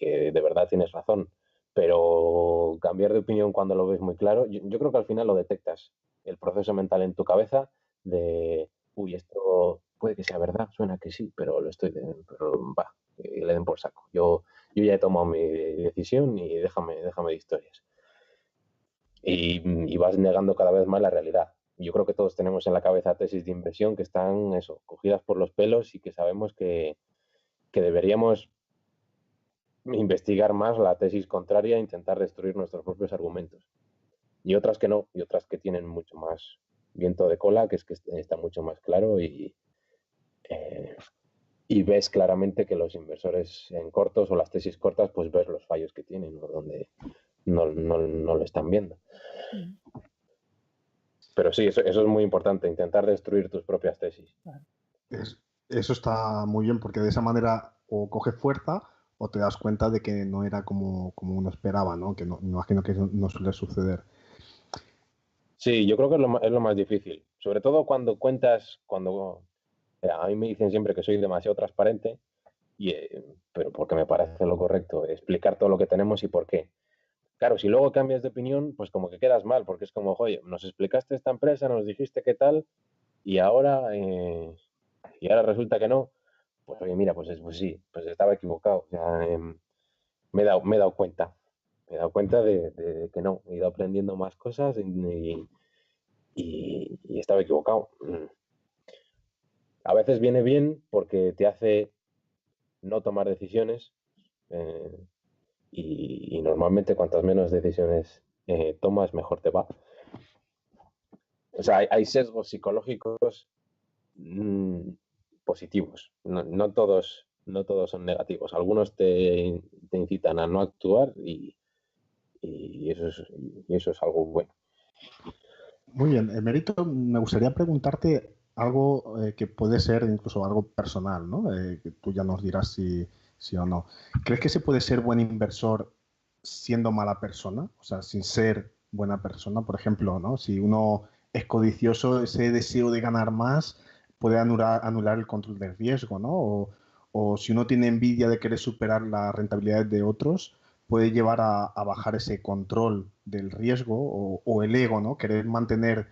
de verdad tienes razón, pero cambiar de opinión cuando lo ves muy claro, yo creo que al final lo detectas, el proceso mental en tu cabeza de, uy, esto puede que sea verdad, suena que sí, pero pero va, que le den por saco. Yo ya he tomado mi decisión y déjame de historias. Y vas negando cada vez más la realidad. Yo creo que todos tenemos en la cabeza tesis de inversión que están, cogidas por los pelos y que sabemos que deberíamos investigar más la tesis contraria e intentar destruir nuestros propios argumentos. Y otras que no, y otras que tienen mucho más viento de cola, que es que está mucho más claro y ves claramente que los inversores en cortos o las tesis cortas, pues ves los fallos que tienen o donde no lo están viendo. Pero sí, eso es muy importante, intentar destruir tus propias tesis. Eso está muy bien porque de esa manera o coge fuerza o te das cuenta de que no era como uno esperaba, ¿no? Que no, me imagino que no suele suceder. Sí, yo creo que es lo más difícil, sobre todo cuando a mí me dicen siempre que soy demasiado transparente, pero porque me parece lo correcto, explicar todo lo que tenemos y por qué. Claro, si luego cambias de opinión, pues como que quedas mal, porque es como, oye, nos explicaste esta empresa, nos dijiste qué tal, y ahora resulta que no. Pues oye, mira, pues sí, pues estaba equivocado. O sea, me he dado cuenta. Me he dado cuenta de que no. He ido aprendiendo más cosas y estaba equivocado. A veces viene bien porque te hace no tomar decisiones y normalmente cuantas menos decisiones tomas, mejor te va. O sea, hay sesgos psicológicos positivos. No todos son negativos. Algunos te incitan a no actuar y eso es algo bueno. Muy bien, Emérito, me gustaría preguntarte algo que puede ser incluso algo personal, ¿no? Que tú ya nos dirás si o no. ¿Crees que se puede ser buen inversor siendo mala persona? O sea, sin ser buena persona, por ejemplo, ¿no? Si uno es codicioso, ese deseo de ganar más puede anular el control del riesgo, ¿no? O si uno tiene envidia de querer superar las rentabilidades de otros, puede llevar a bajar ese control del riesgo o el ego, ¿no? Querer mantener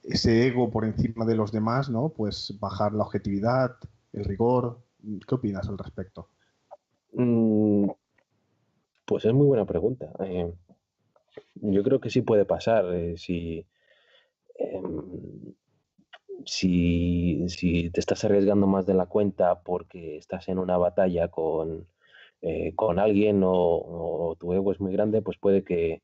ese ego por encima de los demás, ¿no? Pues bajar la objetividad, el rigor. ¿Qué opinas al respecto? Pues es muy buena pregunta. Yo creo que sí puede pasar. Si te estás arriesgando más de la cuenta porque estás en una batalla con alguien o tu ego es muy grande, pues puede que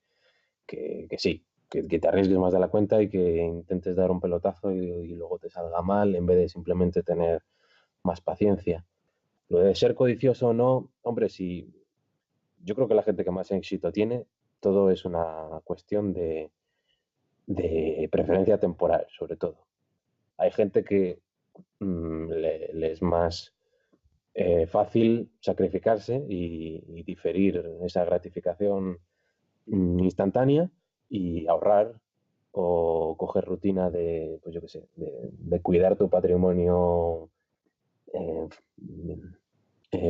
sí, que te arriesgues más de la cuenta y que intentes dar un pelotazo y luego te salga mal en vez de simplemente tener más paciencia. Lo de ser codicioso o no, hombre, sí, yo creo que la gente que más éxito tiene todo es una cuestión de preferencia temporal, sobre todo. Hay gente que le es más fácil sacrificarse y diferir esa gratificación instantánea y ahorrar o coger rutina de, pues yo qué sé, de cuidar tu patrimonio eh,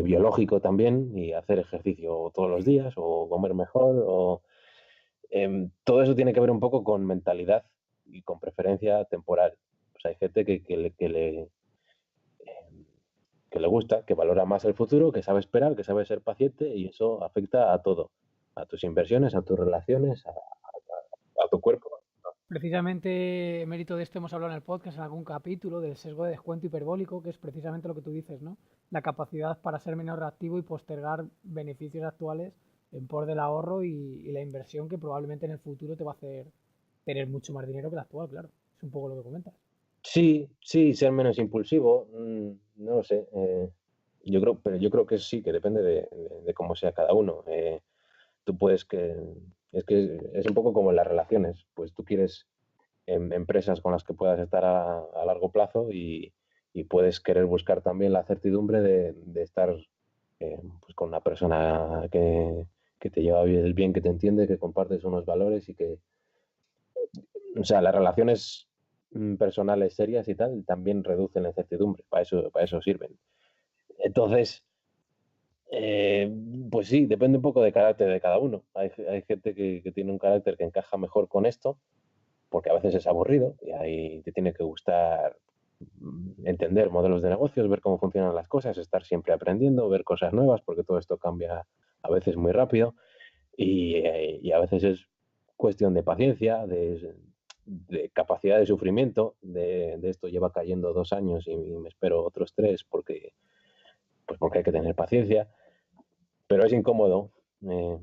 biológico también y hacer ejercicio todos los días o comer mejor. Todo eso tiene que ver un poco con mentalidad y con preferencia temporal. Pues hay gente que le gusta, que valora más el futuro, que sabe esperar, que sabe ser paciente y eso afecta a todo, a tus inversiones, a tus relaciones, a tu cuerpo. Precisamente, mérito de esto hemos hablado en el podcast, en algún capítulo, del sesgo de descuento hiperbólico, que es precisamente lo que tú dices, ¿no? La capacidad para ser menos reactivo y postergar beneficios actuales en por del ahorro y la inversión que probablemente en el futuro te va a hacer tener mucho más dinero que el actual, claro. Es un poco lo que comentas. Sí, sí, ser menos impulsivo, no lo sé. Pero yo creo que sí, que depende de cómo sea cada uno. Tú puedes que es un poco como en las relaciones, pues tú quieres empresas con las que puedas estar a largo plazo y puedes querer buscar también la certidumbre de estar pues con una persona que te lleva bien, que te entiende, que compartes unos valores y que, o sea, las relaciones personales serias y tal también reducen la incertidumbre, para eso sirven. Entonces, eh, pues sí, depende un poco del carácter de cada uno. Hay gente que tiene un carácter que encaja mejor con esto, porque a veces es aburrido y ahí te tiene que gustar entender modelos de negocios, ver cómo funcionan las cosas, estar siempre aprendiendo, ver cosas nuevas, porque todo esto cambia a veces muy rápido y a veces es cuestión de paciencia, de capacidad de sufrimiento, de esto lleva cayendo 2 años y me espero otros 3 porque hay que tener paciencia, pero es incómodo. eh,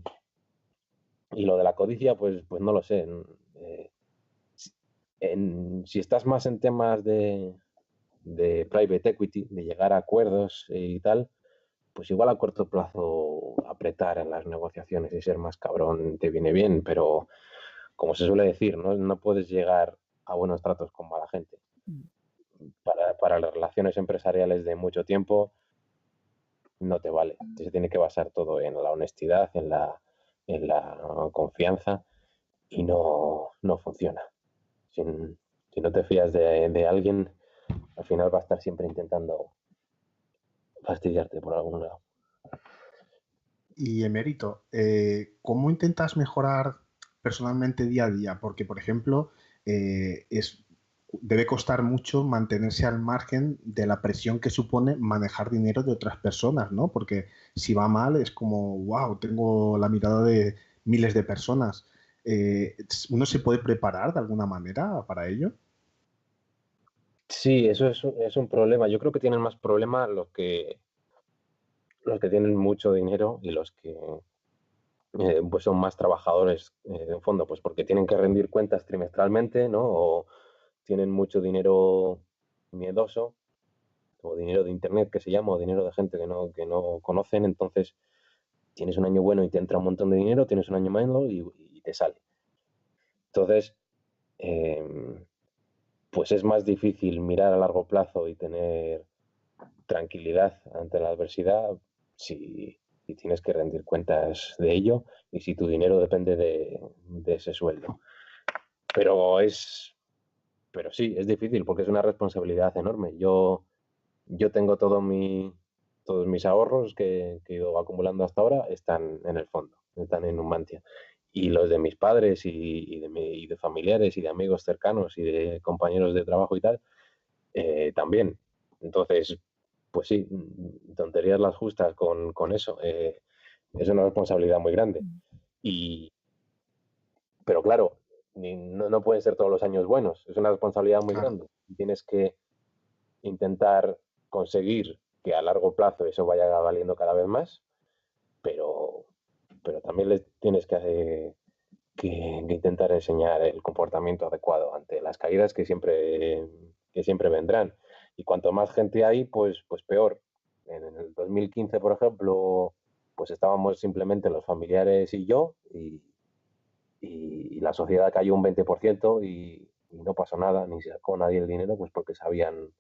y lo de la codicia, pues no lo sé. Si si estás más en temas de private equity, de llegar a acuerdos y tal, pues igual a corto plazo apretar en las negociaciones y ser más cabrón te viene bien, pero como se suele decir, no puedes llegar a buenos tratos con mala gente. Para las relaciones empresariales de mucho tiempo no te vale. Se tiene que basar todo en la honestidad, en la confianza y no funciona. Si, si no te fías de alguien, al final va a estar siempre intentando fastidiarte por algún lado. Y Emérito, ¿cómo intentas mejorar personalmente día a día? Porque, por ejemplo, debe costar mucho mantenerse al margen de la presión que supone manejar dinero de otras personas, ¿no? Porque si va mal es como, wow, tengo la mirada de miles de personas. ¿Uno se puede preparar de alguna manera para ello? Sí, eso es un problema. Yo creo que tienen más problema los que tienen mucho dinero y los que pues son más trabajadores en fondo, pues porque tienen que rendir cuentas trimestralmente, ¿no? O tienen mucho dinero miedoso, o dinero de internet que se llama, o dinero de gente que no conocen, entonces tienes un año bueno y te entra un montón de dinero, tienes un año malo y te sale. Entonces, eh, pues es más difícil mirar a largo plazo y tener tranquilidad ante la adversidad si tienes que rendir cuentas de ello y si tu dinero depende de ese sueldo. Pero pero sí, es difícil porque es una responsabilidad enorme. Yo tengo todos mis ahorros que he ido acumulando hasta ahora están en el fondo, están en Numantia. Y los de mis padres y de familiares y de amigos cercanos y de compañeros de trabajo y tal, también. Entonces, pues sí, tonterías las justas con eso. Es una responsabilidad muy grande. Y, pero claro, no pueden ser todos los años buenos. Es una responsabilidad muy Claro. grande. Tienes que intentar conseguir que a largo plazo eso vaya valiendo cada vez más, pero, pero también les tienes que intentar enseñar el comportamiento adecuado ante las caídas que siempre vendrán. Y cuanto más gente hay, pues peor. En el 2015, por ejemplo, pues estábamos simplemente los familiares y yo, y la sociedad cayó un 20% y no pasó nada, ni se sacó nadie el dinero, pues porque sabían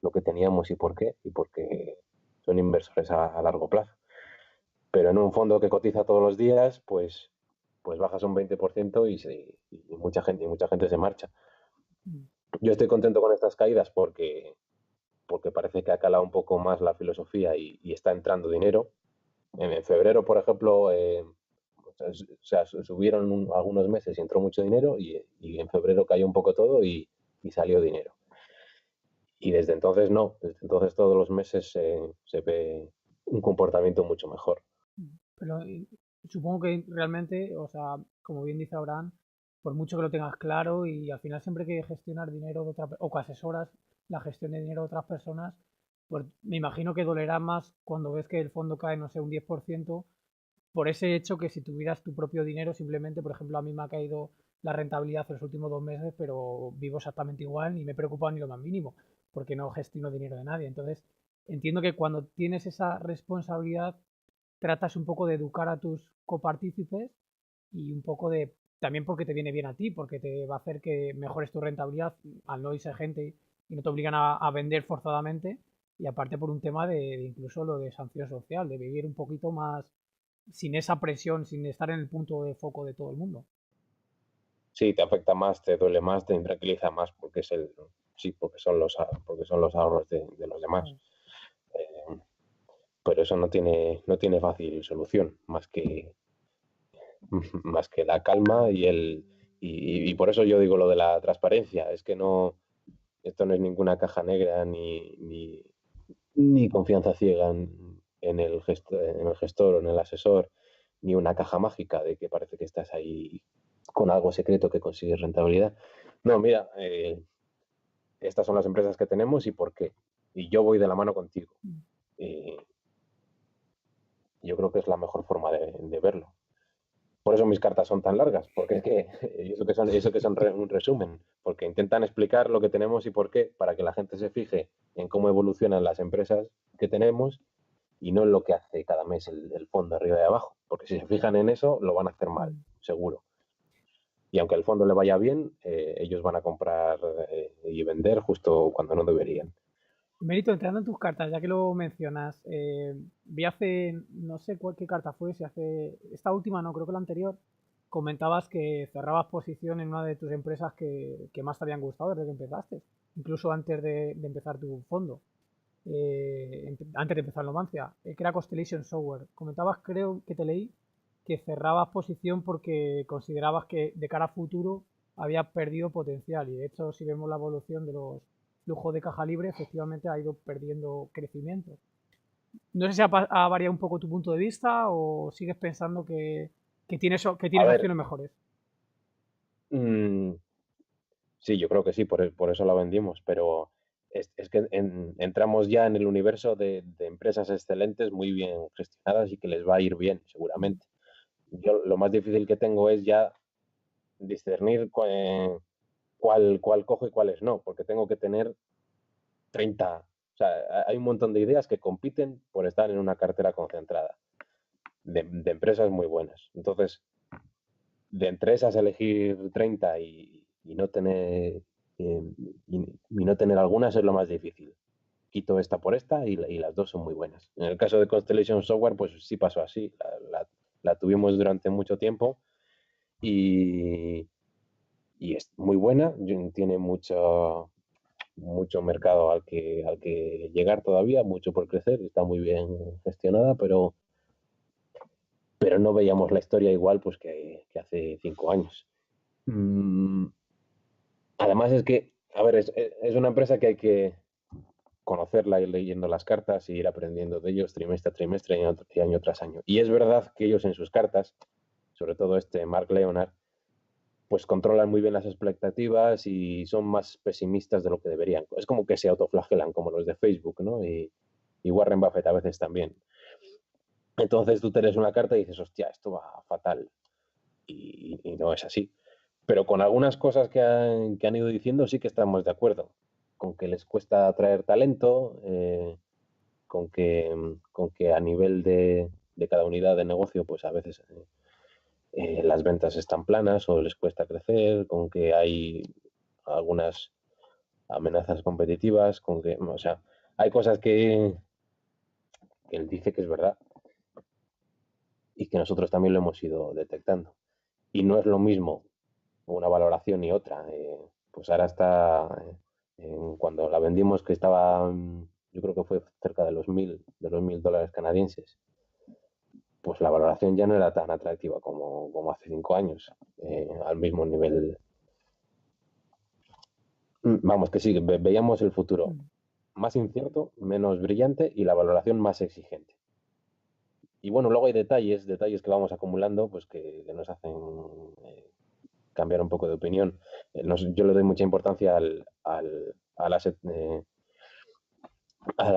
lo que teníamos y por qué, y porque son inversores a largo plazo. Pero en un fondo que cotiza todos los días, pues bajas un 20% y mucha gente se marcha. Mm. Yo estoy contento con estas caídas porque parece que ha calado un poco más la filosofía y está entrando dinero. En febrero, por ejemplo, o sea, subieron algunos meses y entró mucho dinero y en febrero cayó un poco todo y salió dinero. Y desde entonces no, desde entonces todos los meses se ve un comportamiento mucho mejor. Pero supongo que realmente, o sea, como bien dice Abraham, por mucho que lo tengas claro y al final siempre que gestionar dinero de o que asesoras la gestión de dinero de otras personas, pues me imagino que dolerá más cuando ves que el fondo cae, no sé, un 10% por ese hecho que si tuvieras tu propio dinero, simplemente, por ejemplo, a mí me ha caído la rentabilidad en los últimos 2 meses, pero vivo exactamente igual, ni me he preocupado ni lo más mínimo, porque no gestiono dinero de nadie. Entonces, entiendo que cuando tienes esa responsabilidad, tratas un poco de educar a tus copartícipes y un poco de, también porque te viene bien a ti, porque te va a hacer que mejores tu rentabilidad al no irse gente y no te obligan a vender forzadamente. Y aparte por un tema de incluso lo de sanción social, de vivir un poquito más sin esa presión, sin estar en el punto de foco de todo el mundo. Sí, te afecta más, te duele más, te tranquiliza más porque porque son los ahorros de los demás. Claro. Eh, pero eso no tiene fácil solución, más que la calma y por eso yo digo lo de la transparencia. Es que esto no es ninguna caja negra ni confianza ciega en el gestor o en el asesor, ni una caja mágica de que parece que estás ahí con algo secreto que consigues rentabilidad. No, mira, estas son las empresas que tenemos y por qué. Y yo voy de la mano contigo. Eh, yo creo que es la mejor forma de verlo. Por eso mis cartas son tan largas, porque es que eso que son un resumen, porque intentan explicar lo que tenemos y por qué, para que la gente se fije en cómo evolucionan las empresas que tenemos y no en lo que hace cada mes el fondo arriba y abajo, porque si se fijan en eso lo van a hacer mal, seguro. Y aunque al fondo le vaya bien, ellos van a comprar y vender justo cuando no deberían. Mérito, entrando en tus cartas, ya que lo mencionas, vi hace, no sé qué carta fue, si hace, esta última no, creo que la anterior, comentabas que cerrabas posición en una de tus empresas que más te habían gustado desde que empezaste, incluso antes de empezar tu fondo, antes de empezar Numancia, que era Constellation Software. Comentabas, creo que te leí, que cerrabas posición porque considerabas que de cara a futuro había perdido potencial y de hecho si vemos la evolución de los flujos de caja libre efectivamente ha ido perdiendo crecimiento. No sé si ha variado un poco tu punto de vista o sigues pensando que A tienes ver, opciones mejores. mmm, sí, yo creo que sí, por eso la vendimos, pero es que entramos ya en el universo de empresas excelentes, muy bien gestionadas y que les va a ir bien, seguramente. Yo lo más difícil que tengo es ya discernir cuál cojo y cuáles no, porque tengo que tener 30, o sea, hay un montón de ideas que compiten por estar en una cartera concentrada de empresas muy buenas. Entonces, de entre esas elegir 30 y no tener y no tener algunas es lo más difícil. Quito esta por esta y las dos son muy buenas. En el caso de Constellation Software, pues sí pasó así. La tuvimos durante mucho tiempo y, y es muy buena, tiene mucho mercado al que llegar todavía, mucho por crecer, está muy bien gestionada, pero no veíamos la historia igual pues que hace 5 años. Mm, Además es que, a ver, es una empresa que hay que conocerla, ir leyendo las cartas y ir aprendiendo de ellos trimestre a trimestre y año tras año. Y es verdad que ellos en sus cartas, sobre todo Mark Leonard, pues controlan muy bien las expectativas y son más pesimistas de lo que deberían. Es como que se autoflagelan, como los de Facebook, ¿no? Y Warren Buffett a veces también. Entonces tú te lees una carta y dices, hostia, esto va fatal. Y no es así. Pero con algunas cosas que han ido diciendo sí que estamos de acuerdo. Con que les cuesta atraer talento, con que a nivel de cada unidad de negocio, pues a veces las ventas están planas o les cuesta crecer, con que hay algunas amenazas competitivas, con que, o sea, hay cosas que él dice que es verdad y que nosotros también lo hemos ido detectando. Y no es lo mismo una valoración y otra. Pues ahora está, cuando la vendimos que estaba, yo creo que fue cerca de los $1.000 canadienses, pues la valoración ya no era tan atractiva como hace 5 años, al mismo nivel. Vamos, que sí, veíamos el futuro más incierto, menos brillante y la valoración más exigente. Y bueno, luego hay detalles que vamos acumulando, pues que nos hacen cambiar un poco de opinión. Yo le doy mucha importancia a la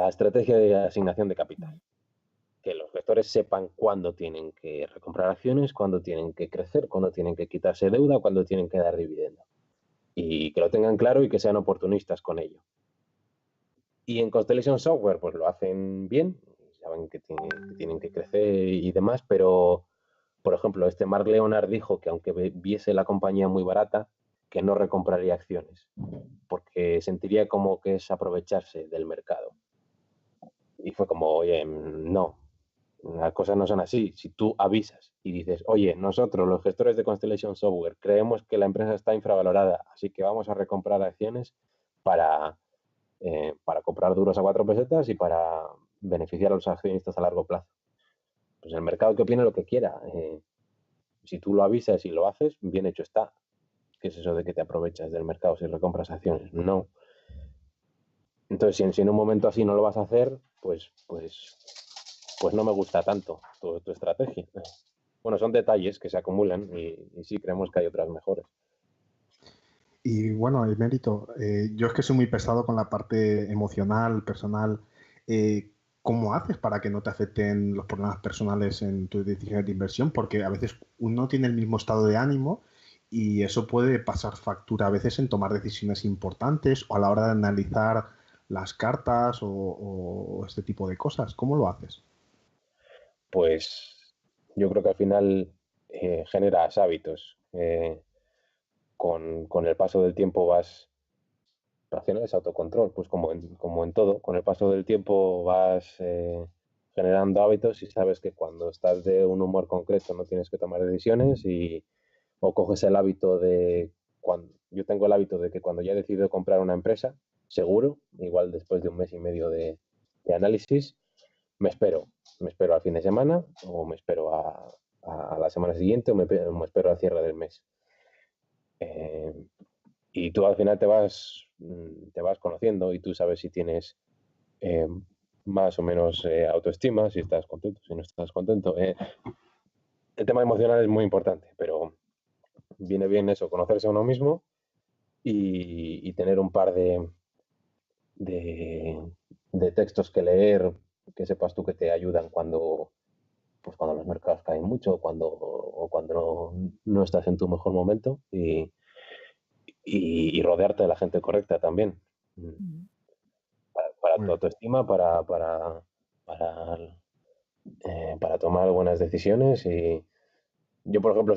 estrategia de asignación de capital. Que los gestores sepan cuándo tienen que recomprar acciones, cuándo tienen que crecer, cuándo tienen que quitarse deuda, cuándo tienen que dar dividendo. Y que lo tengan claro y que sean oportunistas con ello. Y en Constellation Software pues lo hacen bien, saben que tienen que crecer y demás, pero por ejemplo, Mark Leonard dijo que aunque viese la compañía muy barata, que no recompraría acciones, porque sentiría como que es aprovecharse del mercado. Y fue como, oye, no, las cosas no son así. Si tú avisas y dices, oye, nosotros los gestores de Constellation Software creemos que la empresa está infravalorada, así que vamos a recomprar acciones para comprar duros a 4 pesetas y para beneficiar a los accionistas a largo plazo. Pues el mercado que opine lo que quiera. Si tú lo avisas y lo haces, bien hecho está. ¿Qué es eso de que te aprovechas del mercado si recompras acciones? No. Entonces, si en un momento así no lo vas a hacer, pues no me gusta tanto tu estrategia. Bueno, son detalles que se acumulan y sí creemos que hay otras mejores. Y bueno, Emérito, yo es que soy muy pesado con la parte emocional, personal. ¿Cómo haces para que no te afecten los problemas personales en tus decisiones de inversión? Porque a veces uno tiene el mismo estado de ánimo y eso puede pasar factura a veces en tomar decisiones importantes o a la hora de analizar las cartas o este tipo de cosas. ¿Cómo lo haces? Pues yo creo que al final generas hábitos. Con el paso del tiempo vas, al final es autocontrol, pues como en todo, con el paso del tiempo vas generando hábitos y sabes que cuando estás de un humor concreto no tienes que tomar decisiones o coges el hábito yo tengo el hábito de que cuando ya he decidido comprar una empresa, seguro, igual después de un mes y medio de análisis, me espero, al fin de semana o me espero a la semana siguiente o me espero al cierre del mes. Y tú al final te vas conociendo y tú sabes si tienes eh, más o menos autoestima, si estás contento, si no estás contento. El tema emocional es muy importante, pero viene bien eso, conocerse a uno mismo y tener un par de, de textos que leer, que sepas tú que te ayudan cuando los mercados caen mucho o cuando no estás en tu mejor momento y rodearte de la gente correcta también. Para tu autoestima, para tomar buenas decisiones. Y yo, por ejemplo,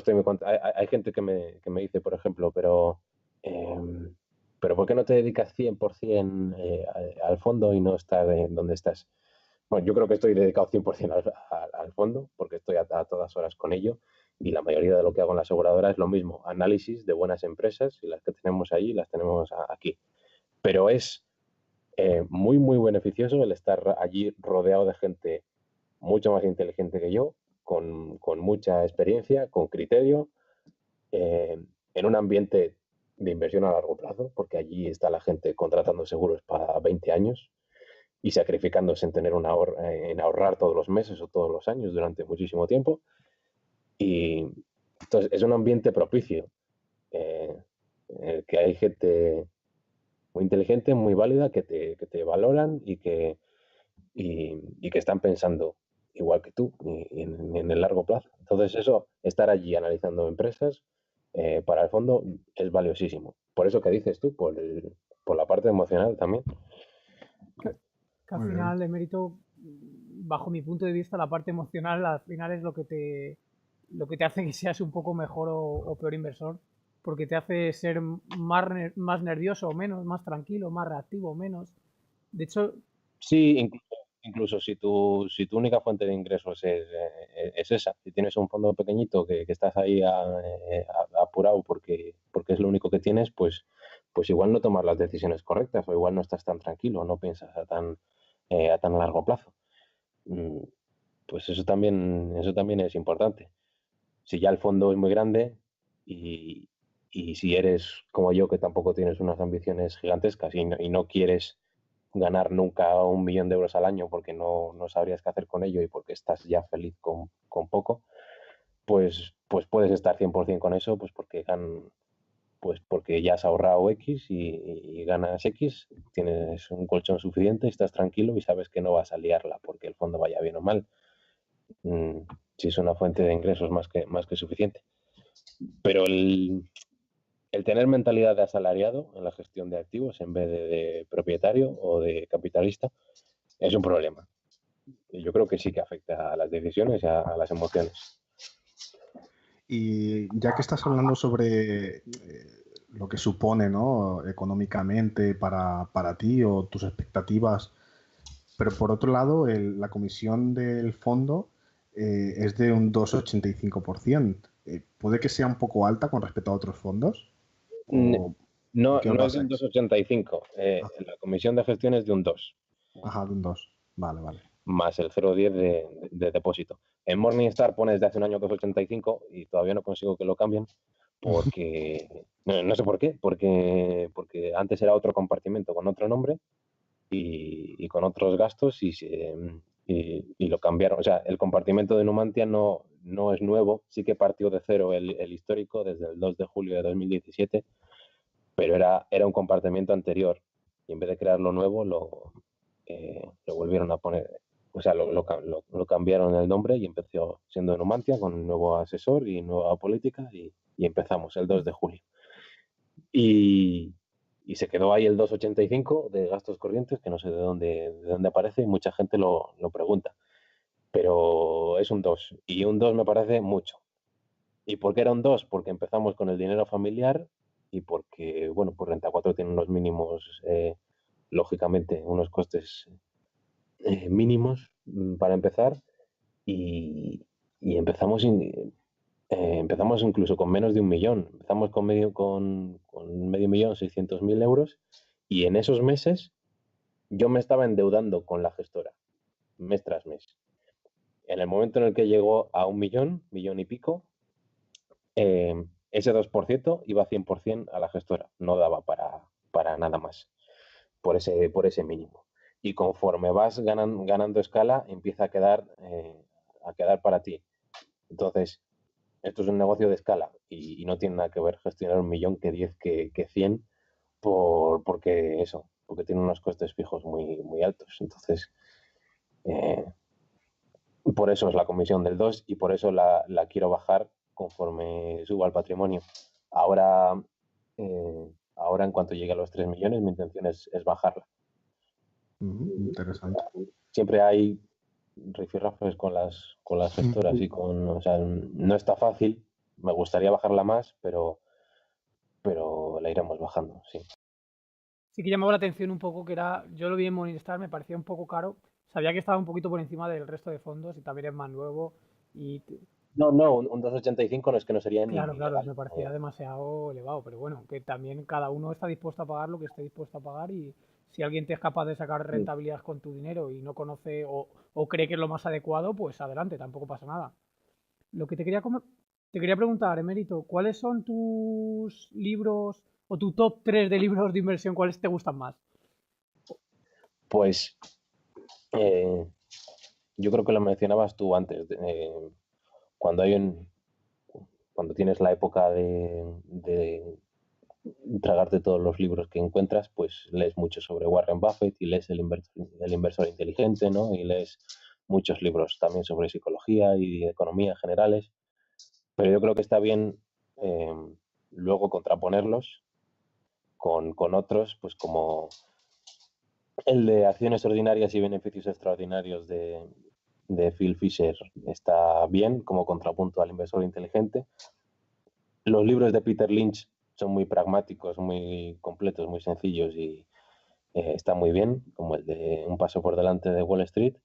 hay gente que me dice, por ejemplo, pero ¿por qué no te dedicas 100% al fondo y no estar en donde estás? Bueno, yo creo que estoy dedicado 100% al fondo porque estoy a todas horas con ello y la mayoría de lo que hago en la aseguradora es lo mismo, análisis de buenas empresas y las que tenemos allí las tenemos aquí. Pero es muy, muy beneficioso el estar allí rodeado de gente mucho más inteligente que yo, con mucha experiencia, con criterio, en un ambiente de inversión a largo plazo, porque allí está la gente contratando seguros para 20 años y sacrificándose en ahorrar todos los meses o todos los años durante muchísimo tiempo. Y entonces es un ambiente propicio, que hay gente muy inteligente, muy válida, que te valoran y que están pensando igual que tú en el largo plazo. Entonces eso, estar allí analizando empresas para el fondo es valiosísimo. Por eso que dices tú, por la parte emocional también. Que al final, Emérito, bajo mi punto de vista, la parte emocional al final es lo que lo que te hace que seas un poco mejor o peor inversor, porque te hace ser más nervioso o menos, más tranquilo, más reactivo o menos. De hecho, Sí, incluso si tu única fuente de ingresos es esa, si tienes un fondo pequeñito que estás ahí apurado porque es lo único que tienes, pues igual no tomas las decisiones correctas o igual no estás tan tranquilo, no piensas a tan largo plazo. Mm, Pues eso también es importante. Si ya el fondo es muy grande y, y si eres como yo, que tampoco tienes unas ambiciones gigantescas y no quieres ganar nunca 1 millón de euros al año porque no sabrías qué hacer con ello y porque estás ya feliz con poco, pues puedes estar 100% con eso, pues porque ya has ahorrado X y ganas X, tienes un colchón suficiente, estás tranquilo y sabes que no vas a liarla porque el fondo vaya bien o mal. Mm, si es una fuente de ingresos más que suficiente. Pero el tener mentalidad de asalariado en la gestión de activos en vez de propietario o de capitalista es un problema. Y yo creo que sí que afecta a las decisiones y a las emociones. Y ya que estás hablando sobre lo que supone, ¿no? Económicamente para ti o tus expectativas, pero por otro lado, la comisión del fondo es de un 2,85%. ¿Puede que sea un poco alta con respecto a otros fondos? ¿O en No, qué os no es de un basáis? 2,85. Ah, La comisión de gestión es de un 2, ajá, de un 2. Vale, vale. más el 0,10 de depósito. En Morningstar pones de hace un año 2,85 y todavía no consigo que lo cambien porque, no sé por qué, porque antes era otro compartimento con otro nombre y con otros gastos y lo cambiaron. O sea, el compartimento de Numantia no es nuevo, sí que partió de cero el histórico desde el 2 de julio de 2017, pero era un compartimento anterior y en vez de crearlo nuevo lo volvieron a poner, o sea, lo cambiaron el nombre y empezó siendo Numantia con un nuevo asesor y nueva política y empezamos el 2 de julio. Y, y se quedó ahí el 2,85 de gastos corrientes, que no sé de dónde aparece y mucha gente lo pregunta. Pero es un 2 y un 2 me parece mucho. ¿Y por qué era un 2? Porque empezamos con el dinero familiar y porque, bueno, pues Renta 4 tiene unos mínimos, lógicamente, unos costes mínimos para empezar y empezamos incluso con menos de 1 millón. Empezamos con medio millón, 600.000 euros y en esos meses yo me estaba endeudando con la gestora, mes tras mes. En el momento en el que llegó a 1 millón, millón y pico, ese 2% iba 100% a la gestora, no daba para nada más, por ese mínimo. Y conforme vas ganando escala, empieza a quedar para ti. Entonces, esto es un negocio de escala y no tiene nada que ver gestionar 1 millón que 10 que 100 porque tiene unos costes fijos muy, muy altos. Entonces, eh, por eso es la comisión del 2 y por eso la quiero bajar conforme suba el patrimonio. Ahora, ahora en cuanto llegue a los 3 millones, mi intención es bajarla. Interesante. Siempre hay rifirrafes con las gestoras o sea, no está fácil. Me gustaría bajarla más, pero la iremos bajando, sí. sí que llamaba la atención un poco que era, yo lo vi en Morningstar, me parecía un poco caro. Sabía que estaba un poquito por encima del resto de fondos y también es más nuevo. Y No, un 2,85 no es que no sería claro, ni claro, legal. me parecía demasiado elevado, pero bueno, que también cada uno está dispuesto a pagar lo que esté dispuesto a pagar y si alguien te es capaz de sacar rentabilidad con tu dinero y no conoce o cree que es lo más adecuado, pues adelante, tampoco pasa nada. Lo que te quería preguntar, Emérito, ¿cuáles son tus libros o tu top 3 de libros de inversión? ¿Cuáles te gustan más? Pues eh, yo creo que lo mencionabas tú antes. Cuando hay un, cuando tienes la época de tragarte todos los libros que encuentras, pues lees mucho sobre Warren Buffett y lees el inversor inteligente, ¿no? Y lees muchos libros también sobre psicología y economía generales. Pero yo creo que está bien eh, luego contraponerlos con otros, pues como el de acciones ordinarias y beneficios extraordinarios de Phil Fisher está bien como contrapunto al inversor inteligente. Los libros de Peter Lynch son muy pragmáticos, muy completos, muy sencillos y están muy bien, como el de Un paso por delante de Wall Street.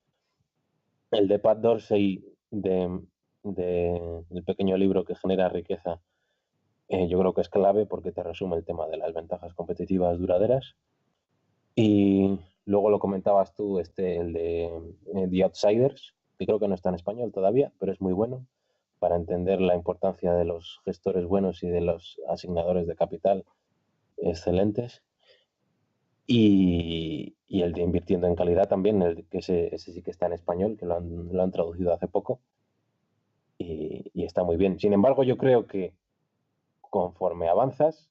El de Pat Dorsey, el pequeño libro que genera riqueza, yo creo que es clave porque te resume el tema de las ventajas competitivas duraderas. Y luego lo comentabas tú, el de The Outsiders, que creo que no está en español todavía, pero es muy bueno para entender la importancia de los gestores buenos y de los asignadores de capital excelentes. Y el de Invirtiendo en Calidad también, que ese sí que está en español, que lo han traducido hace poco y está muy bien. Sin embargo, yo creo que conforme avanzas,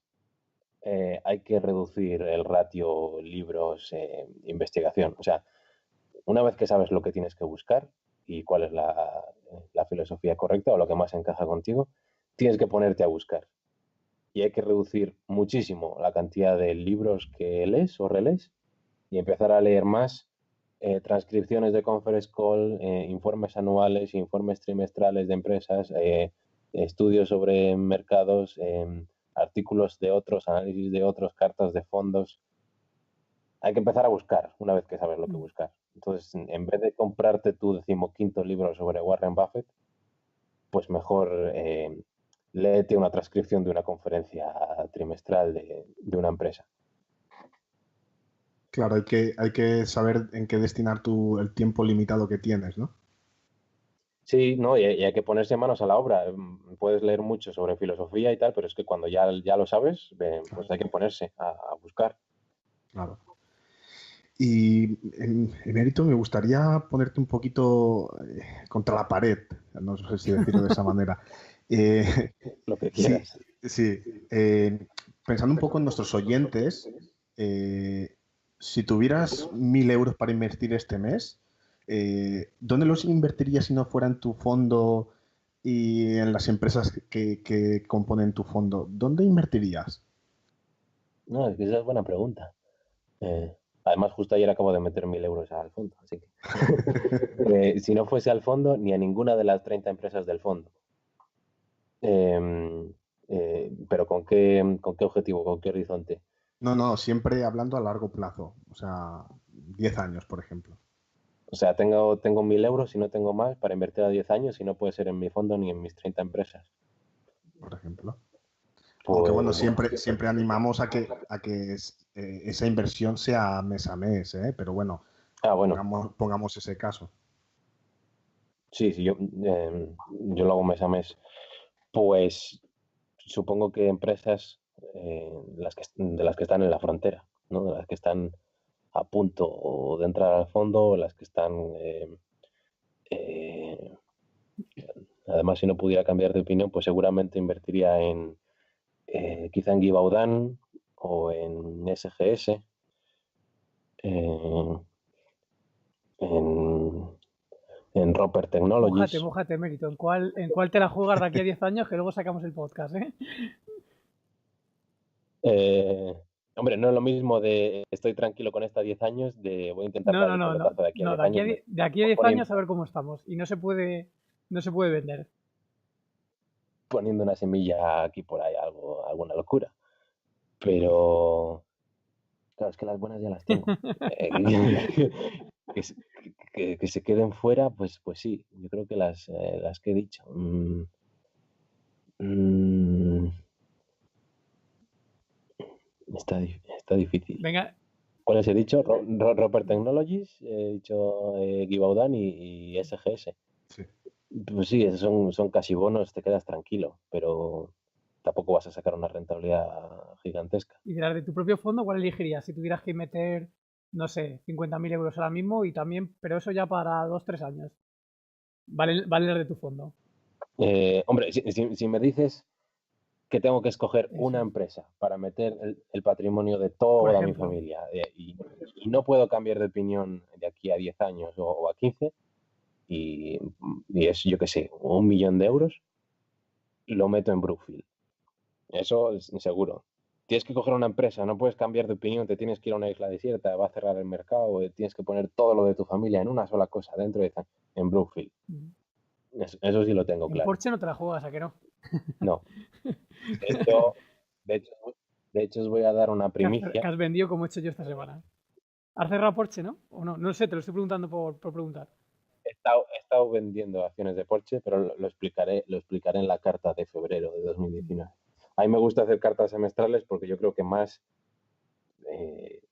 hay que reducir el ratio libros-investigación. O sea, una vez que sabes lo que tienes que buscar y cuál es la filosofía correcta o lo que más encaja contigo, tienes que ponerte a buscar. Y hay que reducir muchísimo la cantidad de libros que lees o relees y empezar a leer más transcripciones de conference call, informes anuales, informes trimestrales de empresas, estudios sobre mercados, artículos de otros, análisis de otros, cartas de fondos. Hay que empezar a buscar una vez que sabes lo que buscar. Entonces, en vez de comprarte tu 15º libro sobre Warren Buffett, pues mejor léete una transcripción de una conferencia trimestral de una empresa. Claro, hay que saber en qué destinar el tiempo limitado que tienes, ¿no? Sí, no, y hay que ponerse manos a la obra. Puedes leer mucho sobre filosofía y tal, pero es que cuando ya lo sabes, pues hay que ponerse a buscar. Claro. Y, Emérito, me gustaría ponerte un poquito contra la pared, no sé si decirlo de esa manera. Lo que Sí, quieras. sí. Pensando un poco en nuestros oyentes, si tuvieras 1.000 euros para invertir este mes, ¿dónde los invertirías si no fuera en tu fondo y en las empresas que componen tu fondo? ¿Dónde invertirías? No, es que esa es buena pregunta. Además, justo ayer acabo de meter 1.000 euros al fondo, así que si no fuese al fondo, ni a ninguna de las 30 empresas del fondo. Pero ¿con qué objetivo, con qué horizonte? No, siempre hablando a largo plazo, o sea, 10 años, por ejemplo, O sea, tengo 1.000 euros y no tengo más para invertir a 10 años y no puede ser en mi fondo ni en mis 30 empresas. por ejemplo. Aunque bueno, Pues, siempre animamos a que esa inversión sea mes a mes, ¿eh? Pero bueno, bueno, pongamos ese caso. sí, yo lo hago mes a mes. Pues supongo que empresas de las que están en la frontera, ¿no? De las que están a punto de entrar al fondo, o las que están... eh, además, si no pudiera cambiar de opinión, pues seguramente invertiría quizá en Givaudan o en SGS, eh, en, en Roper Technologies. Mójate, Mérito. ¿En cuál te la juegas de aquí a 10 años? Que luego sacamos el podcast, ¿eh? Eh, hombre, no es lo mismo de estoy tranquilo con esta 10 años, de voy a intentar No, dar no, el no, no. pelotazo de aquí a No, 10 de aquí años. a, de aquí a 10 años a ver cómo estamos. Y no se puede vender. Poniendo una semilla aquí por ahí, alguna locura. Pero, claro, es que las buenas ya las tengo. Que, se que se queden fuera, pues sí, yo creo que las que he dicho. Mm, está difícil. Venga, ¿Cuáles he dicho? Roper Technologies, he dicho Givaudan y SGS. Sí. Pues sí, esos son casi bonos, te quedas tranquilo, pero tampoco vas a sacar una rentabilidad gigantesca. y de tu propio fondo, ¿cuál elegirías? Si tuvieras que meter, no sé, 50.000 euros ahora mismo y también, pero eso ya para 2, 3 años. Vale las de tu fondo. Hombre, si me dices que tengo que escoger Eso una es. empresa para meter el patrimonio de Por toda mi ejemplo, familia y no puedo cambiar de opinión de aquí a 10 años o a 15 y es, yo qué sé, 1.000.000 de euros, lo meto en Brookfield. Eso es seguro. tienes que coger una empresa, no puedes cambiar de opinión, te tienes que ir a una isla desierta, va a cerrar el mercado, tienes que poner todo lo de tu familia en una sola cosa, en Brookfield. Eso sí lo tengo En claro. Porsche no te la juegas, ¿a que no? No. De hecho, de hecho os voy a dar una Que primicia. has vendido como he hecho yo esta semana. ¿Has cerrado Porsche, no? ¿O no? No sé, te lo estoy preguntando por preguntar. He estado vendiendo acciones de Porsche, pero lo explicaré en la carta de febrero de 2019. A mí me gusta hacer cartas semestrales porque yo creo que más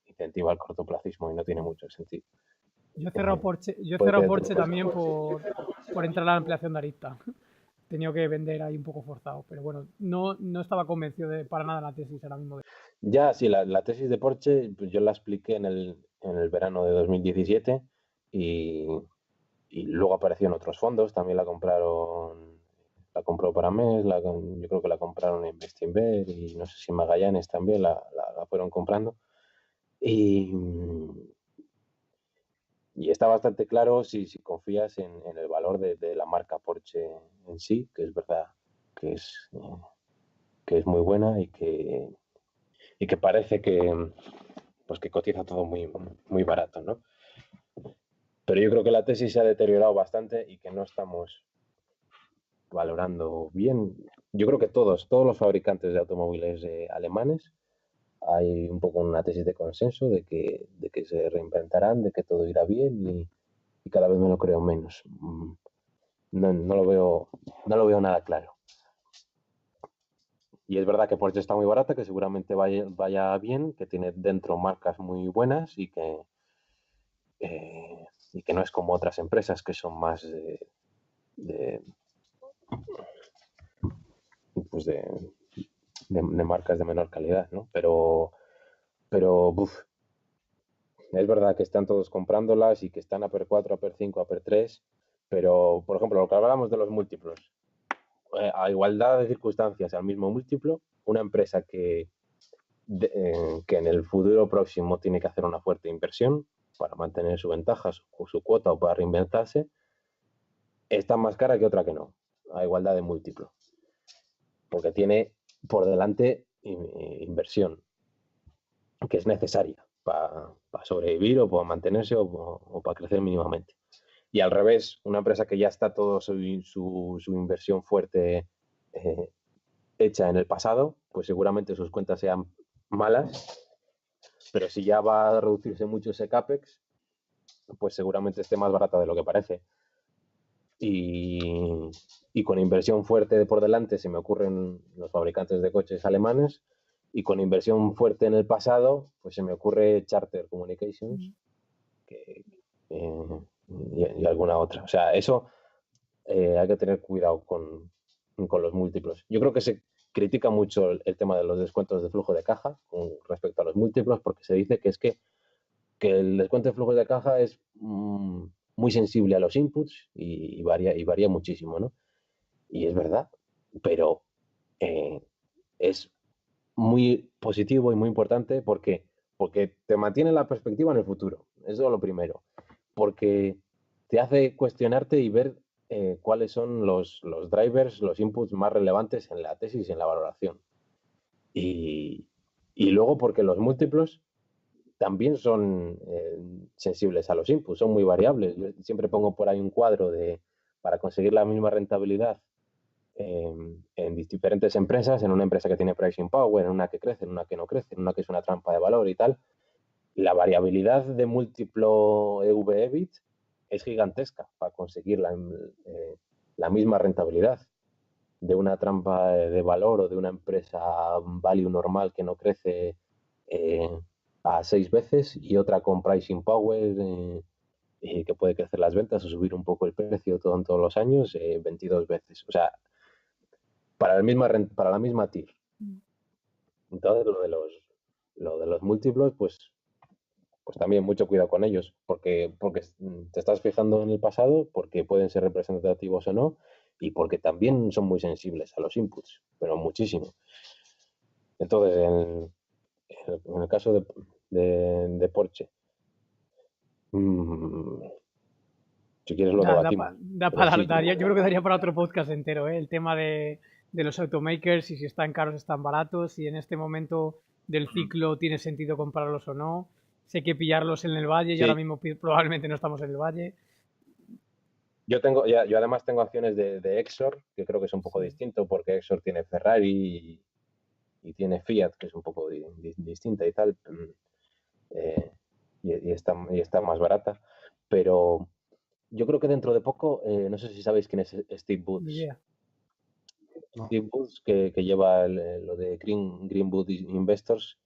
incentiva el cortoplacismo y no tiene mucho sentido. Yo he cerrado Porsche también por entrar a la ampliación de Arista. He tenido que vender ahí un poco forzado, pero bueno, no estaba convencido para nada la tesis ahora mismo. Ya, sí, la tesis de Porsche, pues yo la expliqué en el verano de 2017 y luego apareció en otros fondos, también la compró Paramés, yo creo que la compraron en Bestinver y no sé si Magallanes también la fueron comprando. Y está bastante claro si confías en el valor de la marca Porsche en sí, que es verdad que es muy buena y que parece pues que cotiza todo muy, muy barato, ¿no? Pero yo creo que la tesis se ha deteriorado bastante y que no estamos valorando bien. Yo creo que todos los fabricantes de automóviles alemanes hay un poco una tesis de consenso de que se reinventarán, de que todo irá bien y cada vez me lo creo menos. No lo veo nada claro. Y es verdad que Porsche está muy barata, que seguramente vaya bien, que tiene dentro marcas muy buenas y que no es como otras empresas que son más pues de marcas de menor calidad, ¿no? Pero es verdad que están todos comprándolas y que están a per 4, a per 5, a per 3, pero, por ejemplo, lo que hablábamos de los múltiplos, a igualdad de circunstancias, al mismo múltiplo, una empresa que en el futuro próximo tiene que hacer una fuerte inversión para mantener su ventaja, su cuota o para reinventarse, está más cara que otra que no, a igualdad de múltiplo, porque tiene por delante inversión que es necesaria para sobrevivir o para mantenerse o para crecer mínimamente. Y al revés, una empresa que ya está todo su inversión fuerte hecha en el pasado, pues seguramente sus cuentas sean malas, pero si ya va a reducirse mucho ese CAPEX, pues seguramente esté más barata de lo que parece. Y con inversión fuerte por delante se me ocurren los fabricantes de coches alemanes, y con inversión fuerte en el pasado, pues se me ocurre Charter Communications y alguna otra. O sea, eso hay que tener cuidado con los múltiplos. Yo creo que se critica mucho el tema de los descuentos de flujo de caja con respecto a los múltiplos, porque se dice que es que el descuento de flujo de caja es muy sensible a los inputs y varía muchísimo, ¿no? Y es verdad, pero es muy positivo y muy importante porque te mantiene la perspectiva en el futuro. Eso es lo primero. Porque te hace cuestionarte y ver cuáles son los drivers, los inputs más relevantes en la tesis y en la valoración. Y luego porque los múltiplos también son sensibles a los inputs, son muy variables. Yo siempre pongo por ahí un cuadro para conseguir la misma rentabilidad en diferentes empresas, en una empresa que tiene pricing power, en una que crece, en una que no crece, en una que es una trampa de valor y tal. La variabilidad de múltiplo EV/EBIT es gigantesca para conseguir la misma rentabilidad de una trampa de valor o de una empresa value normal que no crece a 6 veces y otra con pricing power que puede crecer las ventas o subir un poco el precio en todos los años 22 veces. O sea, para la misma TIR. Entonces, lo de los múltiplos, pues también mucho cuidado con ellos, porque te estás fijando en el pasado, porque pueden ser representativos o no, y porque también son muy sensibles a los inputs, pero muchísimo. Entonces, en el caso de Porsche, si quieres lo debatimos. Yo creo que daría para otro podcast entero, ¿eh? El tema de de los automakers y si están caros, están baratos, si en este momento del ciclo tiene sentido comprarlos o no. Si hay que pillarlos en el valle y ahora Sí, mismo probablemente no estamos en el valle. yo además tengo acciones de Exor, que creo que es un poco Sí. distinto porque Exor tiene Ferrari y tiene Fiat, que es un poco distinta y tal, y está más barata. Pero yo creo que dentro de poco, no sé si sabéis quién es Steve Ni Woods. idea. No. Steve Woods, que lleva lo de Greenwood Investors.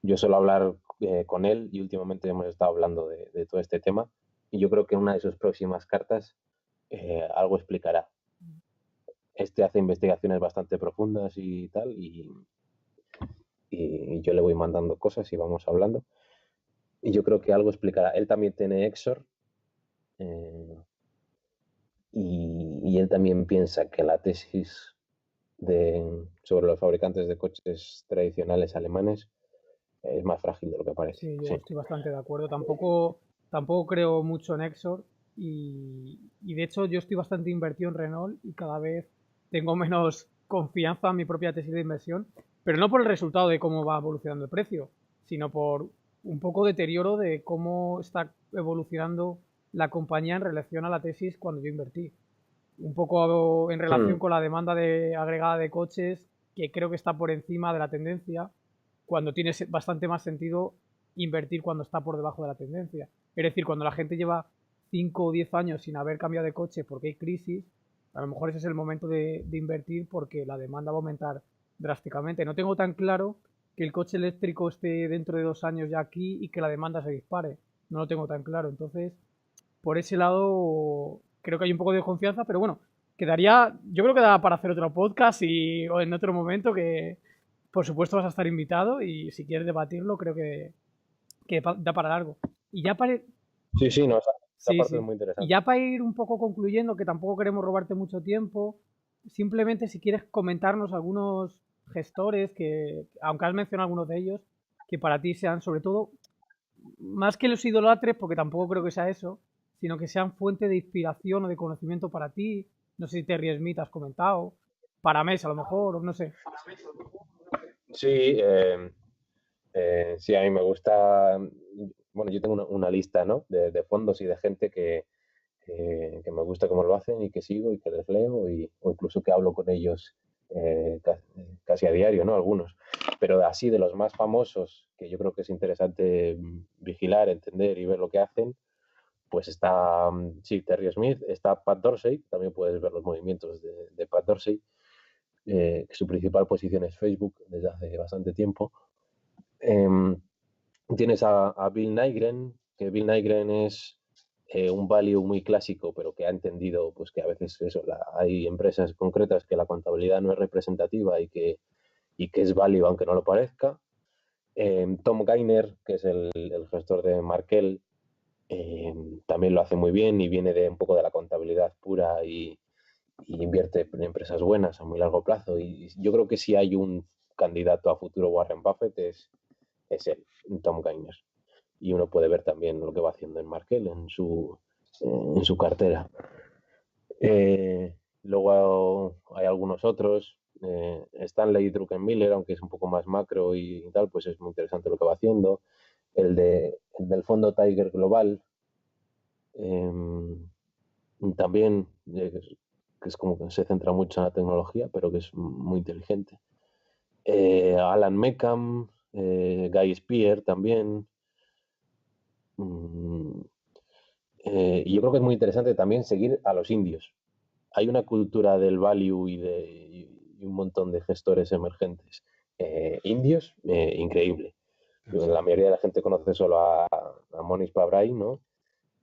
Yo suelo hablar con él y últimamente hemos estado hablando de todo este tema. Y yo creo que en una de sus próximas cartas algo explicará. Este hace investigaciones bastante profundas y tal, y yo le voy mandando cosas y vamos hablando. Y yo creo que algo explicará. Él también tiene Exor, eh, y él también piensa que la tesis sobre los fabricantes de coches tradicionales alemanes es más frágil de lo que parece. Sí, yo Sí. estoy bastante de acuerdo. Tampoco creo mucho en Exor y de hecho yo estoy bastante invertido en Renault y cada vez tengo menos confianza en mi propia tesis de inversión, pero no por el resultado de cómo va evolucionando el precio, sino por un poco deterioro de cómo está evolucionando la compañía en relación a la tesis cuando yo invertí. Un poco en relación Hmm. con la demanda agregada de coches, que creo que está por encima de la tendencia, cuando tiene bastante más sentido invertir cuando está por debajo de la tendencia. Es decir, cuando la gente lleva 5 o 10 años sin haber cambiado de coche porque hay crisis, a lo mejor ese es el momento de invertir porque la demanda va a aumentar drásticamente. No tengo tan claro que el coche eléctrico esté dentro de 2 años ya aquí y que la demanda se dispare. No lo tengo tan claro. Entonces, por ese lado, creo que hay un poco de confianza, pero bueno, yo creo que da para hacer otro podcast o en otro momento que, por supuesto, vas a estar invitado y si quieres debatirlo, creo que da para largo. Y ya para, Sí, sí, no, esa sí, parte es sí. muy Y interesante. ya para ir un poco concluyendo, que tampoco queremos robarte mucho tiempo, simplemente si quieres comentarnos algunos gestores que, aunque has mencionado algunos de ellos, que para ti sean sobre todo más que los idolatres, porque tampoco creo que sea eso, sino que sean fuente de inspiración o de conocimiento para ti. No sé si Terry Smith has comentado, para Mes a lo mejor, o no sé. Sí, sí, a mí me gusta. Bueno, yo tengo una lista, ¿no? De fondos y de gente que me gusta cómo lo hacen y que sigo y que les leo o incluso que hablo con ellos casi a diario, ¿no? Algunos. Pero así de los más famosos, que yo creo que es interesante vigilar, entender y ver lo que hacen, pues está, sí, Terry Smith, está Pat Dorsey, también puedes ver los movimientos de Pat Dorsey, que su principal posición es Facebook desde hace bastante tiempo. Em, Tienes a Bill Nygren, que Bill Nygren es un value muy clásico, pero que ha entendido pues, que a veces eso, hay empresas concretas que la contabilidad no es representativa y que es value aunque no lo parezca. Tom Gainer, que es el gestor de Markel, también lo hace muy bien y viene de un poco de la contabilidad pura y invierte en empresas buenas a muy largo plazo. Y yo creo que si hay un candidato a futuro Warren Buffett es él, Tom Gainer. Y uno puede ver también lo que va haciendo en Markel en su cartera. Luego hay algunos otros. Stanley Druckenmiller, aunque es un poco más macro y tal, pues es muy interesante lo que va haciendo. El del fondo Tiger Global, también, que es como que se centra mucho en la tecnología, pero que es muy inteligente. Alan Meckham, Guy Spear también. Mm, y yo creo que es muy interesante también seguir a los indios. Hay una cultura del value y un montón de gestores emergentes indios increíble. La mayoría de la gente conoce solo a Monish Pabrai, ¿no?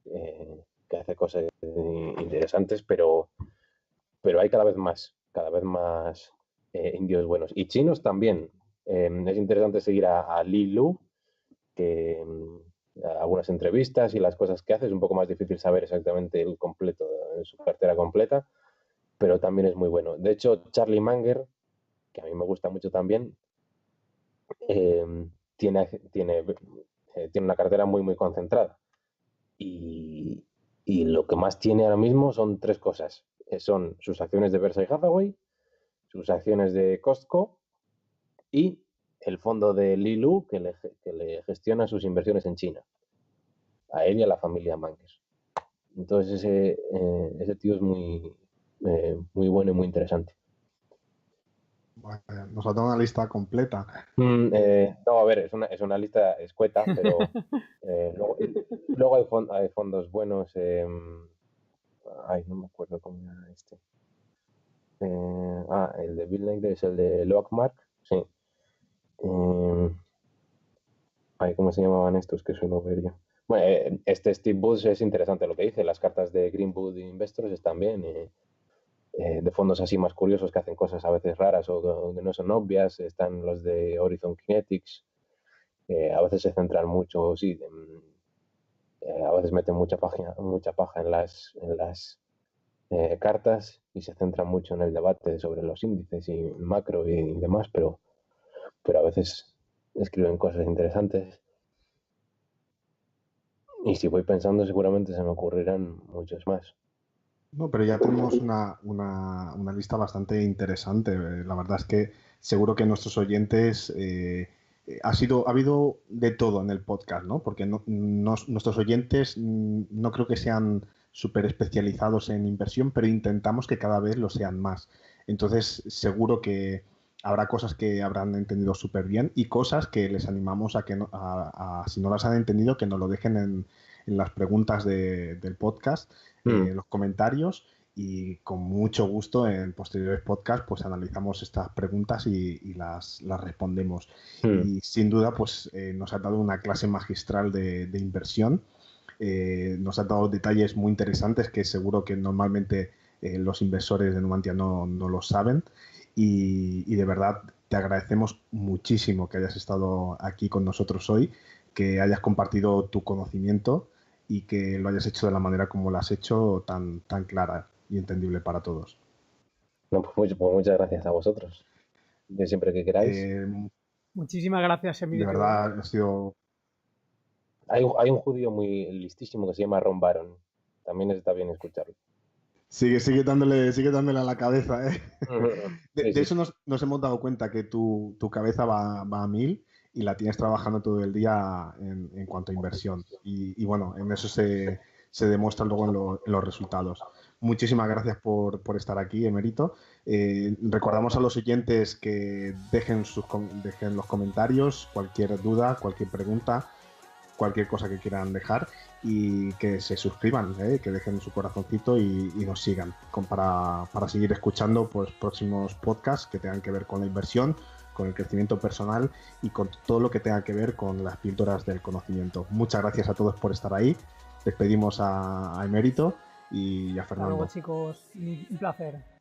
Que hace cosas interesantes, pero hay cada vez más indios buenos. Y chinos también. Es interesante seguir a Li Lu, que algunas entrevistas y las cosas que hace es un poco más difícil saber exactamente el completo, su cartera completa, pero también es muy bueno. De hecho, Charlie Munger, que a mí me gusta mucho también, eh, tiene, tiene, tiene una cartera muy, muy concentrada. Y, y lo que más tiene ahora mismo son tres cosas. son sus acciones de Berkshire Hathaway, sus acciones de Costco y el fondo de Li Lu que le gestiona sus inversiones en China, a él y a la familia Mankes. Entonces ese tío es muy bueno y muy interesante. Vaya, nos ha dado una lista completa. No, a ver, es una lista escueta, pero luego hay fondos buenos. Ay, no me acuerdo cómo era este. El de Bill Negre es el de Lockmark, sí. Ay, ¿cómo se llamaban estos que suelo ver yo? Bueno, este Steve Booth es interesante lo que dice. Las cartas de Greenwood Investors están bien. De fondos así más curiosos que hacen cosas a veces raras o que no son obvias. Están los de Horizon Kinetics. A veces se centran mucho, sí, a veces meten mucha paja en las cartas y se centran mucho en el debate sobre los índices y macro y demás, pero a veces escriben cosas interesantes. Y si voy pensando, seguramente se me ocurrirán muchos más. No, pero ya tenemos una lista bastante interesante. La verdad es que seguro que nuestros oyentes ha habido de todo en el podcast, ¿no? Porque nuestros oyentes no creo que sean súper especializados en inversión, pero intentamos que cada vez lo sean más. Entonces, seguro que habrá cosas que habrán entendido súper bien y cosas que les animamos a que si no las han entendido, que nos lo dejen en las preguntas del podcast, los comentarios, y con mucho gusto en posteriores podcasts pues analizamos estas preguntas y las respondemos. Y sin duda pues nos ha dado una clase magistral de inversión, nos ha dado detalles muy interesantes que seguro que normalmente los inversores de Numantia no lo saben, y de verdad te agradecemos muchísimo que hayas estado aquí con nosotros hoy, que hayas compartido tu conocimiento y que lo hayas hecho de la manera como lo has hecho, tan clara y entendible para todos. No, pues muchas gracias a vosotros. Yo siempre que queráis. Muchísimas gracias, Emilio. De verdad, ha sido... Hay un judío muy listísimo que se llama Ron Baron. También está bien escucharlo. Sigue dándole a la cabeza, ¿eh? Sí. Eso nos hemos dado cuenta, que tu cabeza va a 1000 y la tienes trabajando todo el día en cuanto a inversión. Y bueno, en eso se demuestra luego en los resultados. Muchísimas gracias por estar aquí, Emérito. Recordamos a los oyentes que dejen los comentarios, cualquier duda, cualquier pregunta, cualquier cosa que quieran dejar, y que se suscriban, que dejen su corazoncito y nos sigan para seguir escuchando pues próximos podcasts que tengan que ver con la inversión, con el crecimiento personal y con todo lo que tenga que ver con las píldoras del conocimiento. Muchas gracias a todos por estar ahí. Despedimos a Emérito y a Fernando. Hasta luego, chicos. Un placer.